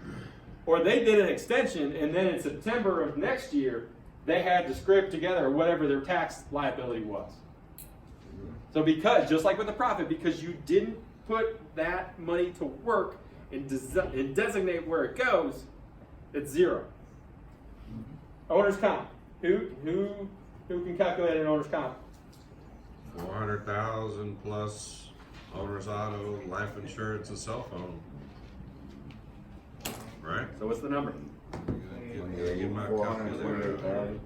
or they did an extension and then in September of next year, they had to scrape together whatever their tax liability was. So because, just like with the profit, because you didn't put that money to work and designate where it goes, it's 0. Owner's comp. Who can calculate an owner's comp? 400,000 plus owner's auto, life insurance, and cell phone. Right? So what's the number? Get my calculator. 428,000.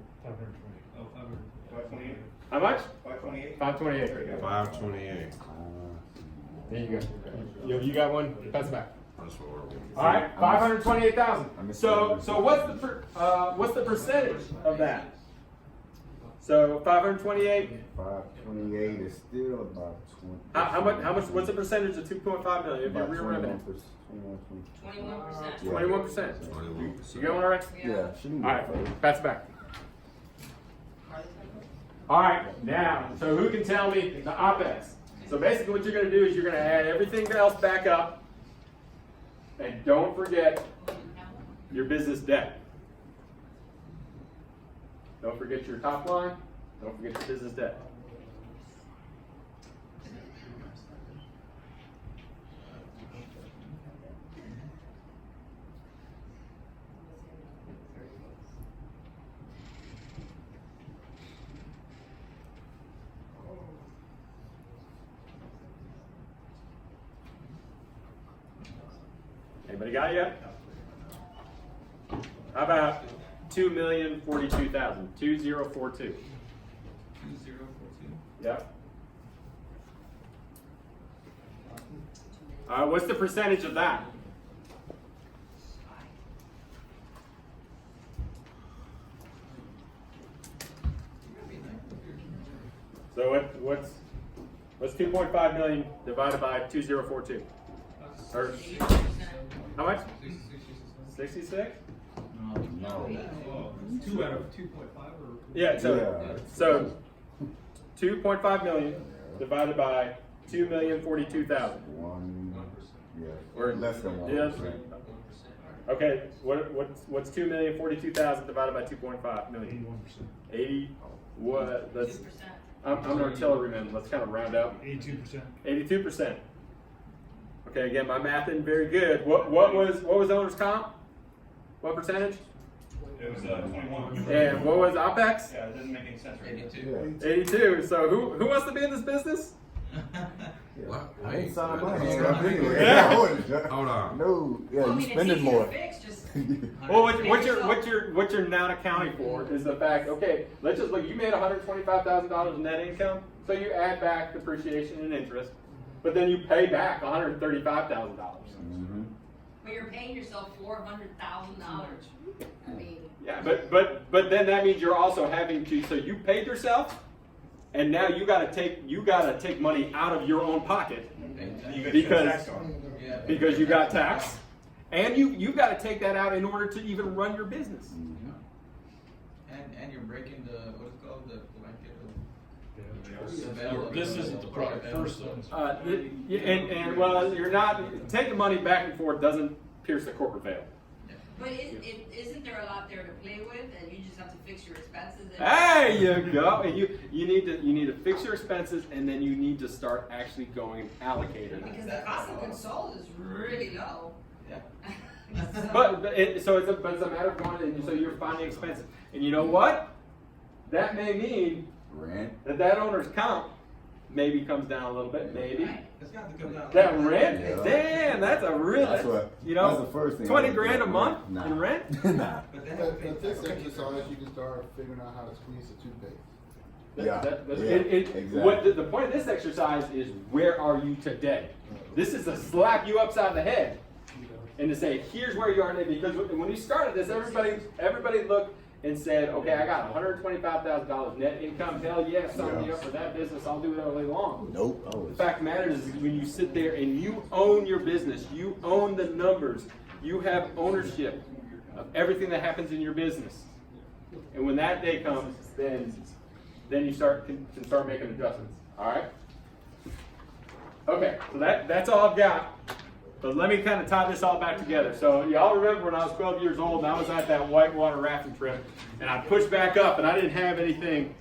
How much? 528. 528. 528. There you go. You got one? Pass it back. That's what we're looking All right, 528,000. So what's the percentage of that? So 528. 528 is still about 20. How much? What's the percentage of 2.5 million of your About real revenue? 21%. 21%. 21%. You got one already? Yeah, she can All get it. right, pass it back. All right, now, so who can tell me the OpEx? So basically what you're going to do is you're going to add everything else back up, and don't forget your business debt. Don't forget your top line, don't forget your business debt. Anybody got it yet? How about 2,042,000? 2042. 2042. Yep. What's the percentage of that? So what's 2.5 million divided by 2042? Or how much? 66? No. 2 out of 2.5 or? Yeah. So 2.5 million divided by 2,042,000. Yeah. Or Less than 1%. yes. Okay. What's 2,042,000 divided by 2.5 million? 81%. 80. What? That's. 2%. I'm an artilleryman. Let's kind of round up. 82%. 82%. Okay. Again, my math isn't very good. What was owner's comp? What percentage? It was 21. And what was OpEx? Yeah, it doesn't make any sense right now. 82. 82. So who wants to be in this business? What? I ain't Wait. signed my hand up anyway. Yeah. Hold on. No, yeah, Well, I you mean, it's spending easier more. to fix, just Well, what you're not accounting for is the fact. Okay, let's just look. You made $125,000 in net income, so you add back depreciation and interest, but then you pay back $135,000. Mhm. But you're paying yourself $400,000. I mean. Yeah, but then that means you're also having to, so you paid yourself, and now you gotta take money out of your own pocket because you got tax, and you gotta take that out in order to even run your business. And you're breaking the, what is it called, the This isn't the product first though. And well, you're not taking money back and forth doesn't pierce the corporate veil. But isn't there a lot there to play with, and you just have to fix your expenses? There you go. And you need to fix your expenses, and then you need to start actually going and allocating. Because the cost of goods sold is really low. Yeah. But it's a matter of going, and so you're finding expenses. And you know what? That may mean Rent. that owner's comp maybe comes down a little bit, maybe. It's got to come down. That rent, Yeah. damn, that's a real, That's what. you know, That's the first thing. 20 grand a month Nah. in rent. Nah. But then But this exercise, you can start figuring out how to squeeze the toothpaste. Yeah. Exactly. What the point of this exercise is, where are you today? This is to slap you upside the head and to say, here's where you are today. Because when we started this, everybody looked and said, okay, I got $125,000 net income. Hell yeah, sign me up for that business. I'll do it all day long. Nope. The fact of the matter is when you sit there and you own your business, you own the numbers, you have ownership of everything that happens in your business. And when that day comes, then you can start making adjustments. All right? Okay, so that's all I've got. But let me kind of tie this all back together. So y'all remember when I was 12 years old and I was at that whitewater rafting trip, and I pushed back up and I didn't have anything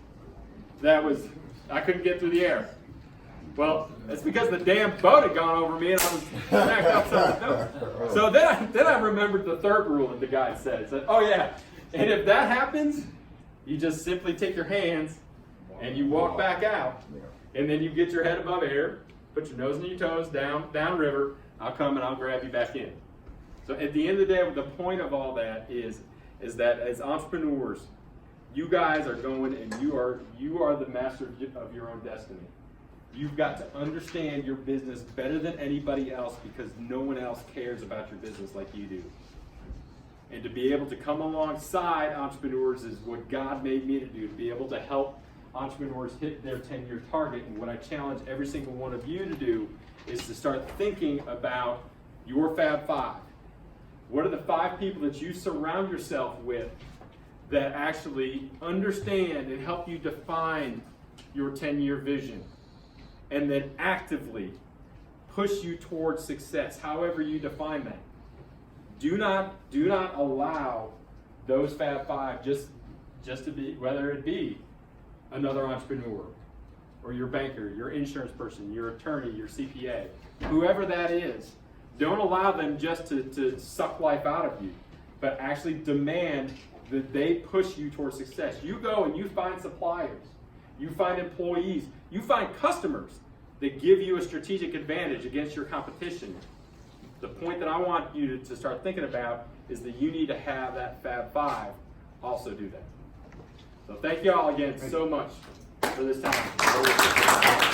I couldn't get through the air. Well, it's because the damn boat had gone over me and I was backed upside down. So then I remembered the third rule that the guy said. It said, oh yeah, and if that happens, you just simply take your hands and you walk back out, and then you get your head above air, put your nose and your toes down river. I'll come and I'll grab you back in. So at the end of the day, the point of all that is that as entrepreneurs, you guys are going and you are the master of your own destiny. You've got to understand your business better than anybody else because no one else cares about your business like you do. And to be able to come alongside entrepreneurs is what God made me to do, to be able to help entrepreneurs hit their 10-year target. And what I challenge every single one of you to do is to start thinking about your Fab Five. What are the 5 people that you surround yourself with that actually understand and help you define your 10-year vision, and then actively push you towards success, however you define that? Do not allow those Fab Five just to be, whether it be another entrepreneur, or your banker, your insurance person, your attorney, your CPA, whoever that is, don't allow them just to suck life out of you, but actually demand that they push you towards success. You go and you find suppliers, you find employees, you find customers that give you a strategic advantage against your competition. The point that I want you to start thinking about is that you need to have that Fab Five also do that. So thank you all again so much for this time.